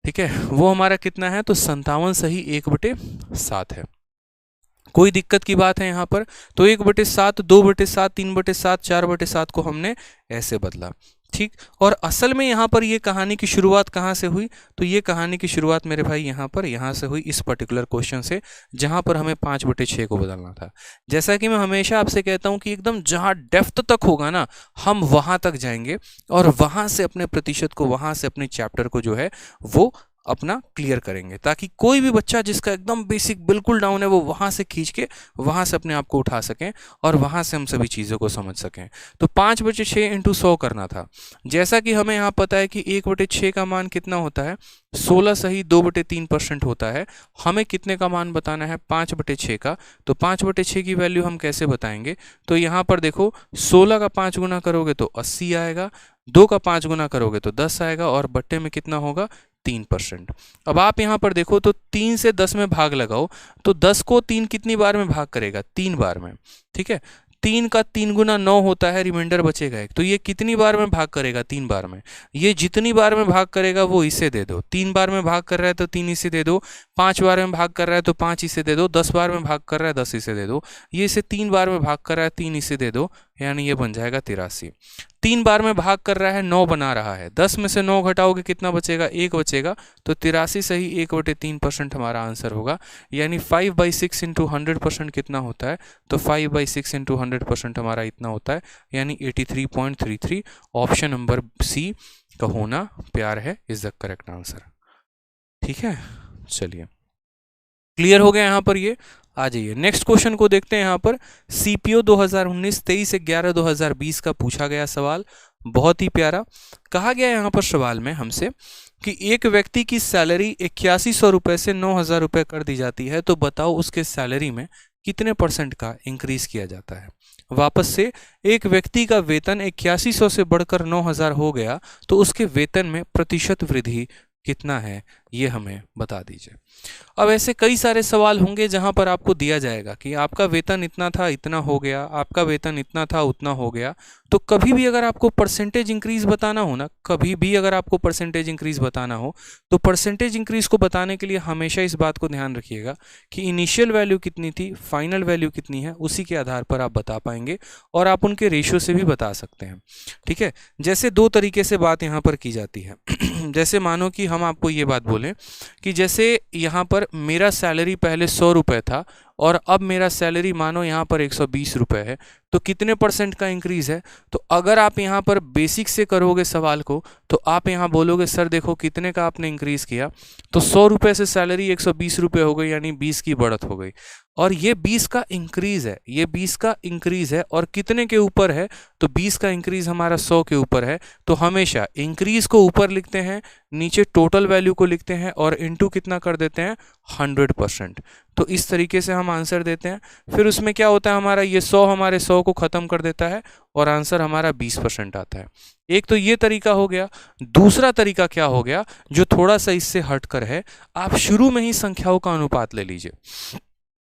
ठीक है। वो हमारा कितना है, तो 57 सही 1/7 है। कोई दिक्कत की बात है यहाँ पर, तो 1/7 2/7 3/7 4/7 को हमने ऐसे बदला, ठीक। और असल में यहाँ पर ये कहानी की शुरुआत कहाँ से हुई, तो ये कहानी की शुरुआत मेरे भाई यहाँ से हुई, इस पर्टिकुलर क्वेश्चन से, जहाँ पर हमें 5/6 को बदलना था। जैसा कि मैं हमेशा आपसे कहता हूँ कि एकदम जहाँ डेप्थ तक होगा ना हम वहाँ तक जाएंगे और वहाँ से अपने प्रतिशत को, वहाँ से अपने चैप्टर को जो है वो अपना क्लियर करेंगे, ताकि कोई भी बच्चा जिसका एकदम बेसिक बिल्कुल डाउन है वो वहाँ से खींच के वहाँ से अपने आप को उठा सकें और वहाँ से हम सभी चीज़ों को समझ सकें। तो 5/6 × 100 करना था। जैसा कि हमें यहाँ पता है कि 1/6 का मान कितना होता है, 16 सही 2/3% होता है। हमें कितने का मान बताना है, 5/6 का। तो 5/6 की वैल्यू हम कैसे बताएंगे, तो यहाँ पर देखो 16 का 5 गुना करोगे तो 80 आएगा, 2 का 5 गुना करोगे तो 10 आएगा और बट्टे में कितना होगा, 3%। अब आप यहाँ पर देखो तो 3 से 10 में भाग लगाओ तो 10 को 3 कितनी बार में भाग करेगा, 3 बार में, ठीक है। 3 का 3 गुना 9 होता है, रिमाइंडर बचेगा 1, तो ये कितनी बार में भाग करेगा, 3 बार में। ये जितनी बार में भाग करेगा वो इसे दे दो, 3 बार में भाग कर रहा है तो 3 इसे दे दो, 5 बार में भाग कर रहा है तो 5 इसे दे दो, 10 बार में भाग कर रहा है 10 इसे दे दो, ये इसे 3 बार में भाग कर रहा है 3 इसे दे दो, यानी ये बन जाएगा 83। 3 बार में भाग कर रहा है 9 बना रहा है, 10 में से 9 घटाओगे कितना बचेगा, 1 बचेगा, तो 83 सही 1/3% हमारा आंसर होगा। यानी 5/6 × 100% कितना होता है, तो 5/6 × 100% हमारा इतना होता है, यानी 83.33। ऑप्शन नंबर सी का होना प्यार है इज द करेक्ट आंसर, ठीक है। चलिए क्लियर हो गया यहाँ पर ये। आ जाइए नेक्स्ट क्वेश्चन को देखते हैं। यहाँ पर सीपीओ 2019 23/11/2020 का पूछा गया सवाल। बहुत ही प्यारा। कहा गया यहाँ पर सवाल में हमसे कि एक व्यक्ति की सैलरी 8100 रुपये से 9000 रुपये कर दी जाती है, तो बताओ उसके सैलरी में कितने % का इंक्रीज किया जाता है। वापस से, एक व्यक्ति का वेतन 8100 से बढ़कर 9000 हो गया, तो उसके वेतन में प्रतिशत वृद्धि कितना है, ये हमें बता दीजिए। अब ऐसे कई सारे सवाल होंगे जहां पर आपको दिया जाएगा कि आपका वेतन इतना था, इतना हो गया, आपका वेतन इतना था, उतना हो गया। तो कभी भी अगर आपको परसेंटेज इंक्रीज बताना हो ना, कभी भी अगर आपको परसेंटेज इंक्रीज बताना हो, तो परसेंटेज इंक्रीज को बताने के लिए हमेशा इस बात को ध्यान रखिएगा कि इनिशियल वैल्यू कितनी थी, फाइनल वैल्यू कितनी है, उसी के आधार पर आप बता पाएंगे और आप उनके रेशियो से भी बता सकते हैं। ठीक है, जैसे दो तरीके से बात यहाँ पर की जाती है। जैसे मानो कि हम आपको ये बात बोलें कि जैसे यहाँ पर मेरा सैलरी पहले 100 रुपये था और अब मेरा सैलरी मानो यहाँ पर 120 रुपये है, तो कितने % का इंक्रीज़ है। तो अगर आप यहाँ पर बेसिक से करोगे सवाल को, तो आप यहाँ बोलोगे सर देखो कितने का आपने इंक्रीज़ किया, तो 100 रुपये से सैलरी 120 रुपये हो गई, यानी 20 की बढ़त हो गई। और ये 20 का इंक्रीज़ है, ये 20 का इंक्रीज़ है और कितने के ऊपर है, तो 20 का इंक्रीज़ हमारा 100 के ऊपर है। तो हमेशा इंक्रीज़ को ऊपर लिखते हैं, नीचे टोटल वैल्यू को लिखते हैं और इनटू कितना कर देते हैं, 100%। तो इस तरीके से हम आंसर देते हैं। फिर उसमें क्या होता है, हमारा ये 100 हमारे 100 को ख़त्म कर देता है और आंसर हमारा 20% आता है। एक तो ये तरीका हो गया। दूसरा तरीका क्या हो गया, जो थोड़ा सा इससे हटकर है, आप शुरू में ही संख्याओं का अनुपात ले लीजिए।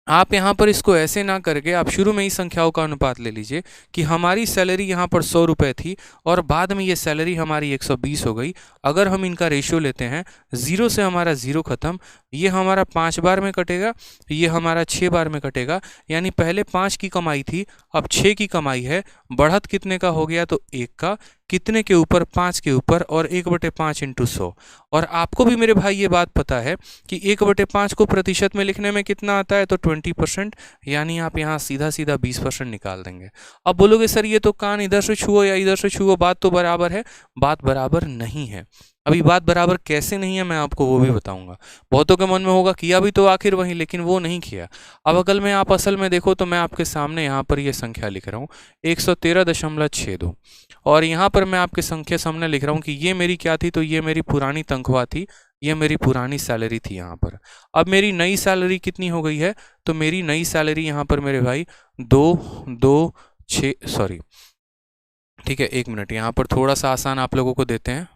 आप यहाँ पर इसको ऐसे ना करके आप शुरू में ही संख्याओं का अनुपात ले लीजिए कि हमारी सैलरी यहाँ पर 100 रुपये थी और बाद में ये सैलरी हमारी 120 हो गई। अगर हम इनका रेशियो लेते हैं, 0 से हमारा 0 ख़त्म, ये हमारा 5 बार में कटेगा, ये हमारा 6 बार में कटेगा। यानी पहले 5 की कमाई थी, अब 6 की कमाई है। बढ़त कितने का हो गया, तो 1 का। कितने के ऊपर, 5 के ऊपर, और 1/5 इंटू 100। और आपको भी मेरे भाई ये बात पता है कि 1/5 को प्रतिशत में लिखने में कितना आता है, तो 20%। यानी आप यहाँ सीधा सीधा 20% निकाल देंगे। अब बोलोगे सर ये तो कान इधर से छुओ या इधर से छुओ, बात तो बराबर है। बात बराबर नहीं है। अभी बात बराबर कैसे नहीं है मैं आपको वो भी बताऊंगा। बहुतों के मन में होगा किया भी तो आखिर वही, लेकिन वो नहीं किया। अब अगर मैं आप असल में देखो तो मैं आपके सामने यहाँ पर ये संख्या लिख रहा हूँ 113.62, और यहाँ पर मैं आपके संख्या सामने लिख रहा हूँ कि ये मेरी क्या थी, तो ये मेरी पुरानी तनख्वाह थी, ये मेरी पुरानी सैलरी थी यहाँ पर। अब मेरी नई सैलरी कितनी हो गई है, तो मेरी नई सैलरी यहाँ पर मेरे भाई 226, सॉरी ठीक है 1 मिनट, यहाँ पर थोड़ा सा आसान आप लोगों को देते हैं,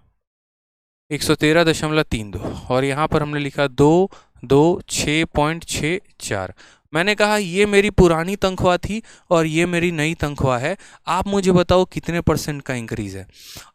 113.32 और यहाँ पर हमने लिखा 226.64। मैंने कहा ये मेरी पुरानी तनख्वाह थी और ये मेरी नई तनख्वाह है। आप मुझे बताओ कितने % का इंक्रीज़ है।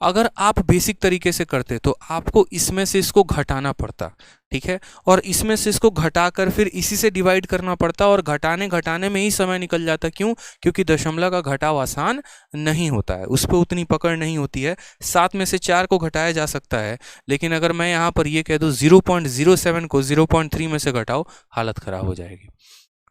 अगर आप बेसिक तरीके से करते तो आपको इसमें से इसको घटाना पड़ता, ठीक है, और इसमें से इसको घटाकर फिर इसी से डिवाइड करना पड़ता और घटाने में ही समय निकल जाता। क्यों? क्योंकि दशमलव का घटाव आसान नहीं होता है, उस पर उतनी पकड़ नहीं होती है। 7 में से 4 को घटाया जा सकता है, लेकिन अगर मैं यहाँ पर ये कह दूँ 0.07 को 0.3 में से घटाओ, हालत ख़राब हो जाएगी।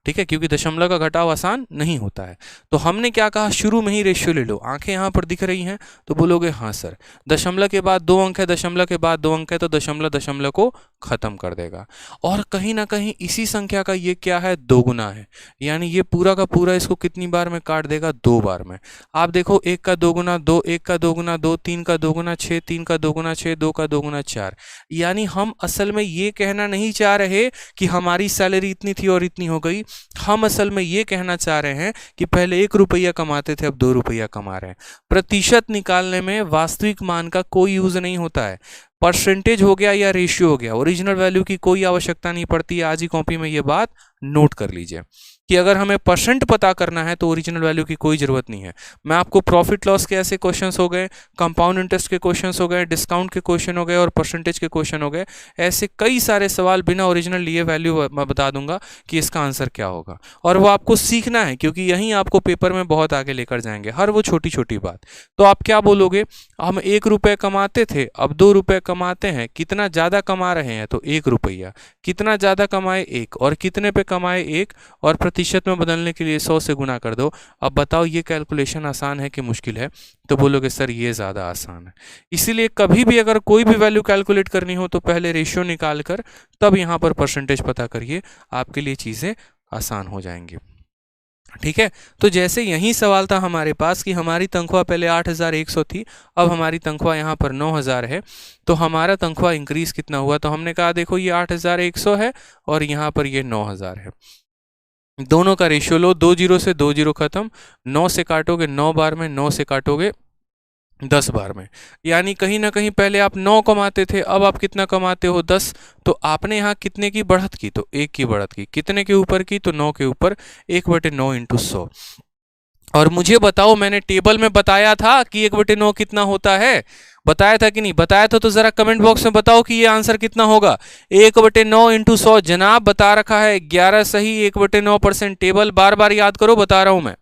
ठीक है, क्योंकि दशमलव का घटाव आसान नहीं होता है। तो हमने क्या कहा, शुरू में ही रेशियो ले लो। आंखें यहाँ पर दिख रही हैं तो बोलोगे हाँ सर, दशमलव के बाद 2 अंक है, दशमलव के बाद 2 अंक है, तो दशमलव को खत्म कर देगा। और कहीं ना कहीं इसी संख्या का ये क्या है, दोगुना है। यानी ये पूरा का पूरा इसको कितनी बार में काट देगा, 2 बार में। आप देखो 1 का दोगुना 2, 1 का दोगुना 2, 3 का दोगुना 6, 3 का दोगुना 6, 2 का दोगुना 4। यानी हम असल में ये कहना नहीं चाह रहे कि हमारी सैलरी इतनी थी और इतनी हो गई। हम असल में ये कहना चाह रहे हैं कि पहले 1 रुपया कमाते थे, अब 2 रुपया कमा रहे हैं। प्रतिशत निकालने में वास्तविक मान का कोई यूज नहीं होता है। परसेंटेज हो गया या रेशियो हो गया, ओरिजिनल वैल्यू की कोई आवश्यकता नहीं पड़ती। आज ही कॉपी में ये बात नोट कर लीजिए कि अगर हमें % पता करना है तो ओरिजिनल वैल्यू की कोई ज़रूरत नहीं है। मैं आपको प्रॉफिट लॉस के ऐसे क्वेश्चंस हो गए, कंपाउंड इंटरेस्ट के क्वेश्चंस हो गए, डिस्काउंट के क्वेश्चन हो गए और परसेंटेज के क्वेश्चन हो गए। ऐसे कई सारे सवाल बिना ओरिजिनल लिए वैल्यू मैं बता दूंगा कि इसका आंसर क्या होगा, और वो आपको सीखना है क्योंकि यही आपको पेपर में बहुत आगे लेकर जाएंगे, हर वो छोटी छोटी बात। तो आप क्या बोलोगे, हम 1 रुपये कमाते थे, अब 2 रुपये कमाते हैं। कितना ज़्यादा कमा रहे हैं, तो 1 रुपया। कितना ज़्यादा कमाए, 1, और कितने पे कमाए, 1, और प्रतिशत में बदलने के लिए 100 से गुना कर दो। अब बताओ ये कैलकुलेशन आसान है कि मुश्किल है, तो बोलोगे सर ये ज़्यादा आसान है। इसीलिए कभी भी अगर कोई भी वैल्यू कैलकुलेट करनी हो तो पहले रेशियो निकाल कर तब यहाँ पर परसेंटेज पता करिए, आपके लिए चीज़ें आसान हो जाएंगी। ठीक है। तो जैसे यही सवाल था हमारे पास कि हमारी तनख्वाह पहले 8,100 थी, अब हमारी तनख्वाह यहाँ पर 9,000 है, तो हमारा तनख्वाह इंक्रीज कितना हुआ, तो हमने कहा देखो ये 8,100 है और यहाँ पर ये 9,000 है। दोनों का रेशियो लो, 2 जीरो से 2 जीरो खत्म, 9 से काटोगे 9 बार में, 9 से काटोगे 10 बार में, यानी कहीं ना कहीं पहले आप 9 कमाते थे, अब आप कितना कमाते हो 10। तो आपने यहाँ कितने की बढ़त की, तो 1 की बढ़त की। कितने के ऊपर की, तो 9 के ऊपर 1/9 इंटू 100। और मुझे बताओ, मैंने टेबल में बताया था कि 1/9 कितना होता है, बताया था कि नहीं बताया था, तो जरा कमेंट बॉक्स में बताओ कि ये आंसर कितना होगा। 1/9 इंटू 100 जनाब बता रखा है 11 सही, 1/9%। टेबल बार बार याद करो, बता रहा हूं मैं,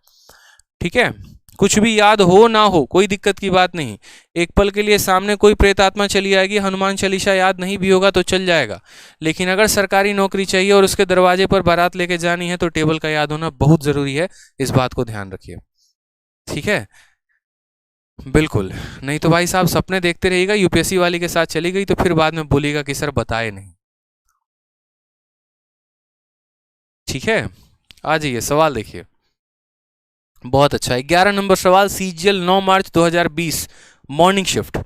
ठीक है। कुछ भी याद हो ना हो कोई दिक्कत की बात नहीं, एक पल के लिए सामने कोई प्रेतात्मा चली आएगी, हनुमान चालीसा याद नहीं भी होगा तो चल जाएगा, लेकिन अगर सरकारी नौकरी चाहिए और उसके दरवाजे पर बारात लेके जानी है तो टेबल का याद होना बहुत जरूरी है, इस बात को ध्यान रखिए, ठीक है। बिल्कुल, नहीं तो भाई साहब सपने देखते रहिएगा, यूपीएससी वाली के साथ चली गई तो फिर बाद में बोलिएगा कि सर बताए नहीं, ठीक है। आ जाइए सवाल देखिए, बहुत अच्छा। 11 नंबर सवाल, सीजीएल 9 मार्च 2020 मॉर्निंग शिफ्ट,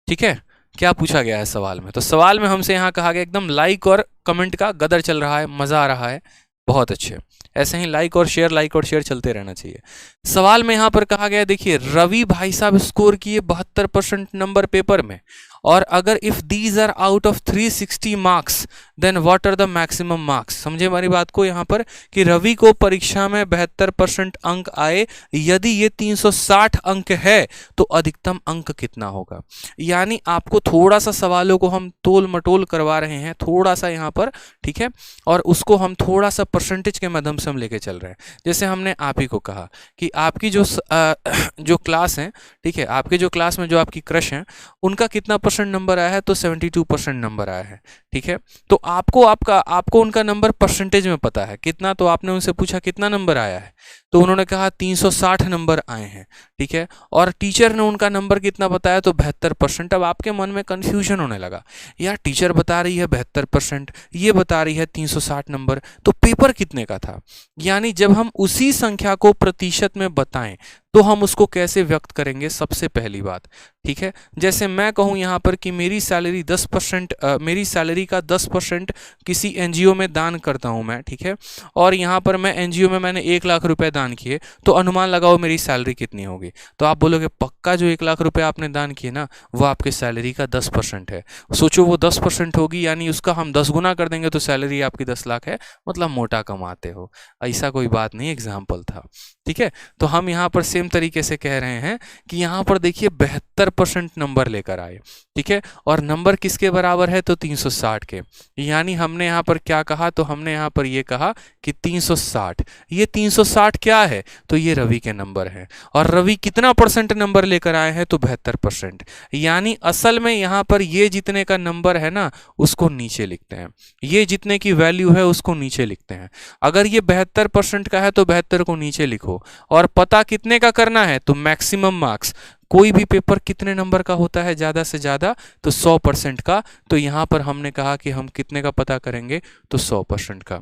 ठीक है। क्या पूछा गया है सवाल में, तो सवाल में हमसे यहाँ कहा गया एकदम लाइक और कमेंट का गदर चल रहा है, मजा आ रहा है, बहुत अच्छे। ऐसे ही लाइक और शेयर चलते रहना चाहिए। सवाल में यहाँ पर कहा गया, देखिए रवि भाई साहब स्कोर किए 72% नंबर पेपर में, और अगर if these are out of 360 marks then what are the maximum marks. समझे हमारी बात को यहाँ पर कि रवि को परीक्षा में 72% अंक आए, यदि ये 360 अंक है तो अधिकतम अंक कितना होगा। यानी आपको थोड़ा सा सवालों को हम तोल मटोल करवा रहे हैं, थोड़ा सा यहाँ पर, ठीक है, और उसको हम थोड़ा सा परसेंटेज के माध्यम से हम लेके चल रहे हैं। जैसे हमने आप ही को कहा कि आपकी जो क्लास है, ठीक है, आपके जो क्लास में जो आपकी क्रश है उनका कितना परसेंट नंबर आया है, तो 72% नंबर आया है, ठीक है। तो आपको उनका नंबर परसेंटेज में पता है कितना, तो आपने उनसे पूछा कितना नंबर आया है, तो उन्होंने कहा 360 नंबर आए हैं, ठीक है। और टीचर ने उनका नंबर कितना बताया, तो 72%। अब आपके मन में कंफ्यूजन होने लगा, यार टीचर बता रही है 72%, ये बता रही है 360 नंबर, तो पेपर कितने का था। यानी जब हम उसी संख्या को प्रतिशत में बताएं तो हम उसको कैसे व्यक्त करेंगे, सबसे पहली बात, ठीक है। जैसे मैं कहूं यहाँ पर कि मेरी सैलरी 10%, मेरी सैलरी का 10% किसी एनजीओ में दान करता हूं मैं, ठीक है, और यहाँ पर मैं एनजीओ में मैंने 1 लाख रुपए दान किए, तो अनुमान लगाओ मेरी सैलरी कितनी होगी। तो आप बोलोगे पक्का जो 1 लाख रुपए आपने दान किए ना वो आपके सैलरी का 10% है। सोचो वो 10% होगी, यानी उसका हम 10 गुना कर देंगे तो सैलरी आपकी 10 लाख है, मतलब मोटा कमाते हो। ऐसा कोई बात नहीं, एग्जाम्पल था, ठीक है। तो हम यहाँ पर सेम तरीके से कह रहे हैं कि यहाँ पर देखिए 72% नंबर लेकर आए, ठीक है, और नंबर किसके बराबर है, तो 360 के। यानी हमने यहाँ पर क्या कहा, तो हमने यहाँ पर ये कहा कि 360, ये 360 क्या है, तो ये रवि के नंबर है, और रवि कितना परसेंट नंबर लेकर आए हैं, तो 72%। यानी असल में यहाँ पर ये जितने का नंबर है ना उसको नीचे लिखते हैं, ये जितने की वैल्यू है उसको नीचे लिखते हैं। अगर ये 72% का है तो 72 को नीचे लिखो, और पता कितने का करना है, तो मैक्सिमम मार्क्स। कोई भी पेपर कितने नंबर का होता है ज्यादा से ज्यादा, तो 100% का। तो यहां पर हमने कहा कि हम कितने का पता करेंगे, तो 100% का।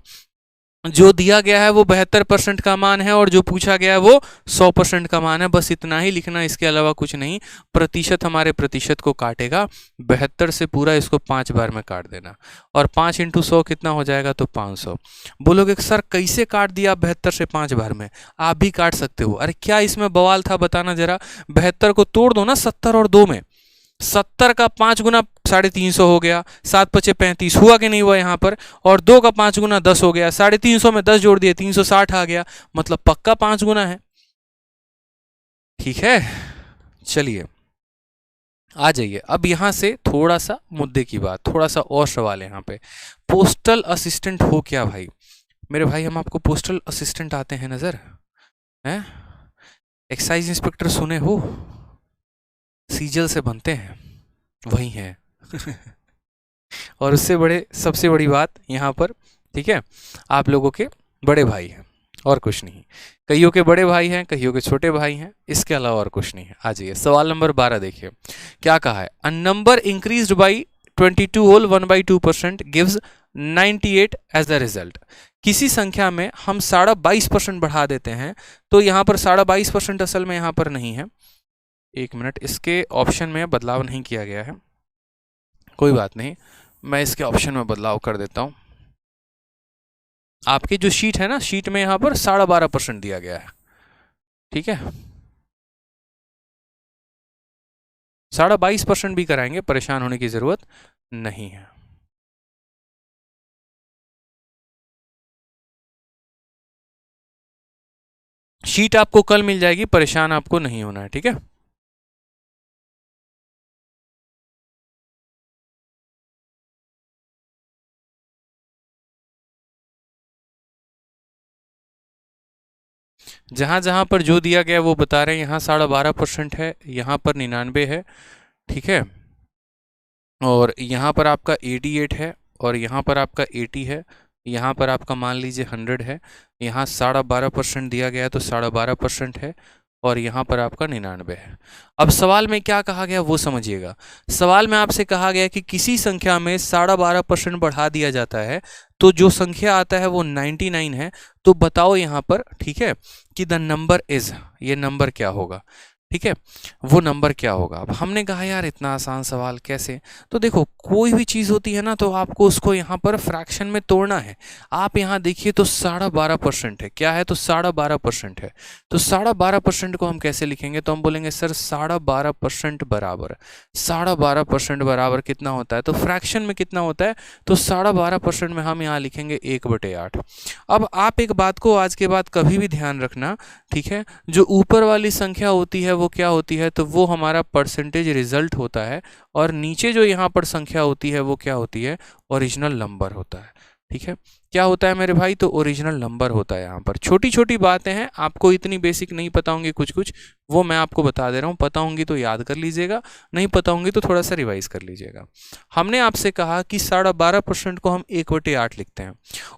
जो दिया गया है वो 72% का मान है, और जो पूछा गया है वो 100% का मान है, बस इतना ही लिखना, इसके अलावा कुछ नहीं। प्रतिशत हमारे प्रतिशत को काटेगा, 72 से पूरा इसको 5 बार में काट देना, और 5 इंटू 100 कितना हो जाएगा, तो 500। बोलोगे सर कैसे काट दिया 72 से 5 बार में, आप भी काट सकते हो। अरे क्या इसमें बवाल था बताना जरा, 72 को तोड़ दो ना 70 और 2 में, 70 का 5 गुना 350 हो गया, 7 पचे 35 हुआ कि नहीं हुआ यहाँ पर, और 2 का 5 गुना 10 हो गया, 350 में 10 जोड़ दिए 360 आ गया, मतलब पक्का 5 गुना है, ठीक है। चलिए आ जाइए, अब यहां से थोड़ा सा मुद्दे की बात, थोड़ा सा और सवाल है यहाँ पे। पोस्टल असिस्टेंट हो क्या भाई, मेरे भाई हम आपको पोस्टल असिस्टेंट आते हैं नजर हैं, एक्साइज इंस्पेक्टर सुने हो, सीजल से बनते हैं, वही हैं और उससे बड़े सबसे बड़ी बात यहाँ पर, ठीक है, आप लोगों के बड़े भाई हैं और कुछ नहीं। कईयों के बड़े भाई हैं, कईयों के छोटे भाई हैं, इसके अलावा और कुछ नहीं है। आ जाइए सवाल नंबर 12 देखिए क्या कहा है। A number increased by 22 whole 1/2% gives 98 as the result. किसी संख्या में हम 22.5% बढ़ा देते हैं, तो यहाँ पर 22.5% असल में यहाँ पर नहीं है, एक मिनट, इसके ऑप्शन में बदलाव नहीं किया गया है, कोई बात नहीं, मैं इसके ऑप्शन में बदलाव कर देता हूँ। आपकी जो शीट है ना, शीट में यहाँ पर 12.5% दिया गया है, ठीक है, 22.5% भी कराएंगे, परेशान होने की जरूरत नहीं है। शीट आपको कल मिल जाएगी, परेशान आपको नहीं होना है, ठीक है। जहां जहां पर जो दिया गया वो बता रहे हैं, यहाँ 12.5% है, यहाँ पर 99 है, ठीक है, और यहाँ पर आपका 88 है, और यहाँ पर आपका 80 है, यहाँ पर आपका मान लीजिए 100 है, यहाँ 12.5% दिया गया है तो 12.5% है, और यहाँ पर आपका 99 है। अब सवाल में क्या कहा गया वो समझिएगा। सवाल में आपसे कहा गया कि किसी संख्या में 12.5% बढ़ा दिया जाता है, तो जो संख्या आता है वो 99 है, तो बताओ यहाँ पर, ठीक है, कि द नंबर इज, ये नंबर क्या होगा, ठीक है, वो नंबर क्या होगा। अब हमने कहा यार इतना आसान सवाल कैसे, तो देखो कोई भी चीज़ होती है ना, तो आपको उसको यहाँ पर फ्रैक्शन में तोड़ना है। आप यहाँ देखिए तो 12.5% है, क्या है, तो 12.5% है, तो 12.5% को हम कैसे लिखेंगे, तो हम बोलेंगे सर 12.5% बराबर, 12.5% बराबर कितना होता है, तो फ्रैक्शन में कितना होता है, तो 12.5% में हम यहाँ लिखेंगे 1/8। अब आप एक बात को आज के बाद कभी भी ध्यान रखना, ठीक है, जो ऊपर वाली संख्या होती है वो क्या होती है, तो वो हमारा परसेंटेज रिजल्ट होता है, और नीचे जो यहाँ पर संख्या होती है वो क्या होती है, ओरिजिनल नंबर होता है, ठीक है। क्या होता है मेरे भाई, तो ओरिजिनल नंबर होता है। यहाँ पर छोटी छोटी बातें हैं, आपको इतनी बेसिक नहीं पता होंगी, कुछ कुछ वो मैं आपको बता दे रहा हूँ, पता होंगी तो याद कर लीजिएगा, नहीं पता होंगी तो थोड़ा सा रिवाइज कर लीजिएगा। हमने आपसे कहा कि 12.5% को हम 1/8 लिखते हैं।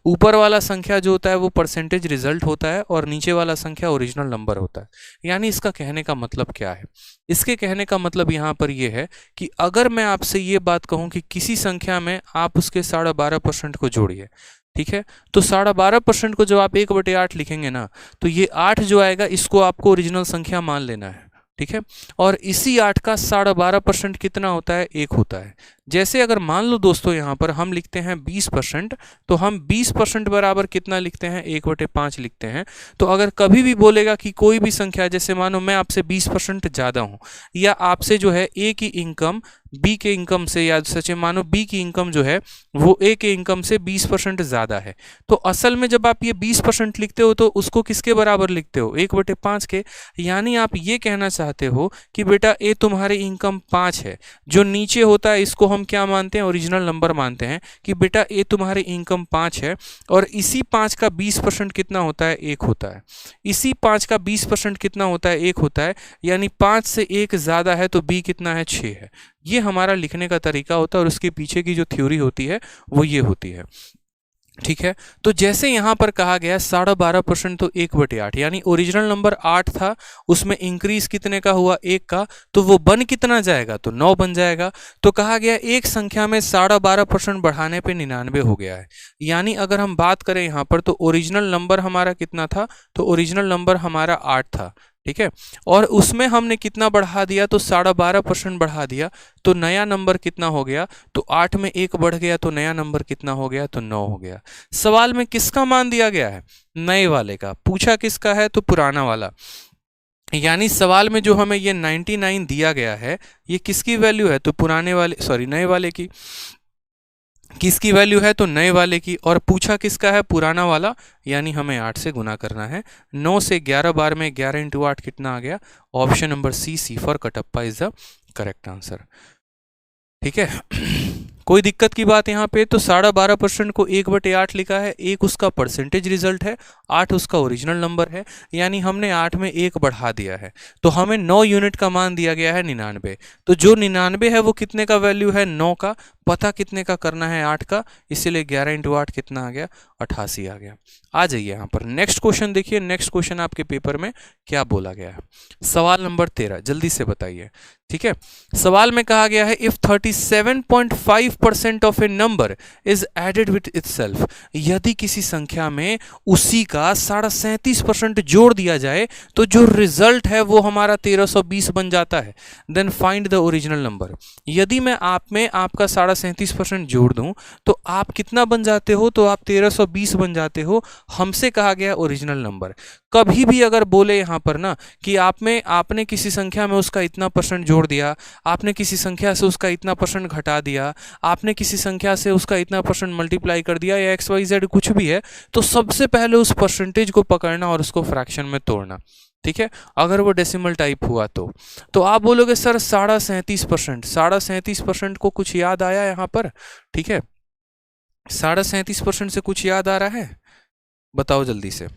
ऊपर वाला संख्या जो होता है वो परसेंटेज रिजल्ट होता है, और नीचे वाला संख्या ओरिजिनल नंबर होता है। यानी इसका कहने का मतलब क्या है, इसके कहने का मतलब यहाँ पर यह है कि अगर मैं आपसे ये बात कहूँ कि किसी संख्या में आप उसके 12.5% को जोड़िए, ठीक है, तो 12.5% को जब आप 1/8 लिखेंगे ना, तो ये 8 जो आएगा इसको आपको ओरिजिनल संख्या मान लेना है, ठीक है, और इसी 8 का 12.5% कितना होता है, 1 होता है। जैसे अगर मान लो दोस्तों यहाँ पर हम लिखते हैं 20%, तो हम 20% बराबर कितना लिखते हैं, 1/5 लिखते हैं। तो अगर कभी भी बोलेगा कि कोई भी संख्या, जैसे मानो मैं आपसे 20% ज़्यादा हूँ, या आपसे जो है ए की इनकम बी के इनकम से, या सच मानो बी की इनकम जो है वो ए के इनकम से 20% ज़्यादा है, तो असल में जब आप ये 20% लिखते हो तो उसको किसके बराबर लिखते हो, 1/5 के। यानी आप ये कहना चाहते हो कि बेटा ए तुम्हारी इनकम 5 है, जो नीचे होता है इसको हम क्या मानते हैं, ओरिजिनल नंबर मानते हैं, कि बेटा ए तुम्हारी इनकम 5 है, और इसी 5 का 20% कितना होता है, 1 होता है। इसी 5 का 20% कितना होता है, 1 होता है। यानी 5 से 1 ज़्यादा है तो बी कितना है, 6 है। ये हमारा लिखने का तरीका होता है, और उसके पीछे की जो थ्योरी होती है वो ये होती है, ठीक है। तो जैसे यहाँ पर कहा गया 12.5% तो 1/8, यानी ओरिजिनल नंबर 8 था, उसमें इंक्रीज कितने का हुआ, 1 का, तो वो बन कितना जाएगा, तो 9 बन जाएगा। तो कहा गया एक संख्या में 12.5% बढ़ाने पे 99 हो गया है। यानी अगर हम बात करें यहाँ पर, तो ओरिजिनल नंबर हमारा कितना था, तो ओरिजिनल नंबर हमारा 8 था, ठीक है, और उसमें हमने कितना बढ़ा दिया, तो 12.5% बढ़ा दिया, तो नया नंबर कितना हो गया, तो 8 में 1 बढ़ गया, तो नया नंबर कितना हो गया, तो 9 हो गया। सवाल में किसका मान दिया गया है, नए वाले का। पूछा किसका है, तो पुराना वाला। यानी सवाल में जो हमें ये 99 दिया गया है, ये किसकी वैल्यू है, तो पुराने वाले, सॉरी नए वाले की। किसकी वैल्यू है, तो नए वाले की। और पूछा किसका है, पुराना वाला, यानी हमें 8 से गुना करना है। 9 से 11 बार में 11 × 8 कितना आ गया, option number C, C for Kattappa is the correct answer, ठीक है। कोई दिक्कत की बात यहाँ पे? तो 12.5% को 1/8 लिखा है, एक उसका परसेंटेज रिजल्ट है, 8 उसका ओरिजिनल नंबर है, यानी हमने 8 में 1 बढ़ा दिया है, तो हमें 9 यूनिट का मान दिया गया है 99। तो जो 99 है वो कितने का वैल्यू है? 9 का। पता कितने का करना है? 8 का, इसीलिए 11 × 8 कितना आ गया? 88 आ गया। आ जाइए यहाँ पर नेक्स्ट क्वेश्चन देखिए। नेक्स्ट क्वेश्चन आपके पेपर में क्या बोला गया है? सवाल नंबर 13, जल्दी से बताइए। ठीक है, सवाल में कहा गया है if 37.5% of a number is added with itself, यदि किसी संख्या में उसी का 37.5% जोड़ दिया जाए तो जो रिजल्ट है वो हमारा 1320 बन जाता है। Then find the original number. यदि मैं आप में आपका 37.5% जोड़ दूं तो आप कितना बन जाते हो? तो आप 1320 बन जाते हो। हमसे कहा गया ओरिजिनल नंबर। कभी भी अगर बोले यहाँ पर ना कि आपने किसी संख्या में उसका इतना परसेंट जोड़ दिया, आपने किसी संख्या से उसका इतना परसेंट घटा दिया, आपने किसी संख्या से उसका इतना परसेंट मल्टीप्लाई कर दिया, या XYZ कुछ भी है, तो सबसे पहले उस परसेंटेज को पकड़ना और उसको फ्रैक्शन में तोड़ना। ठीक है, अगर वो डेसिमल टाइप हुआ तो आप बोलोगे सर 37.5%, 37.5% को कुछ याद आया यहाँ पर? ठीक है, 37.5% से कुछ याद आ रहा है? बताओ जल्दी से।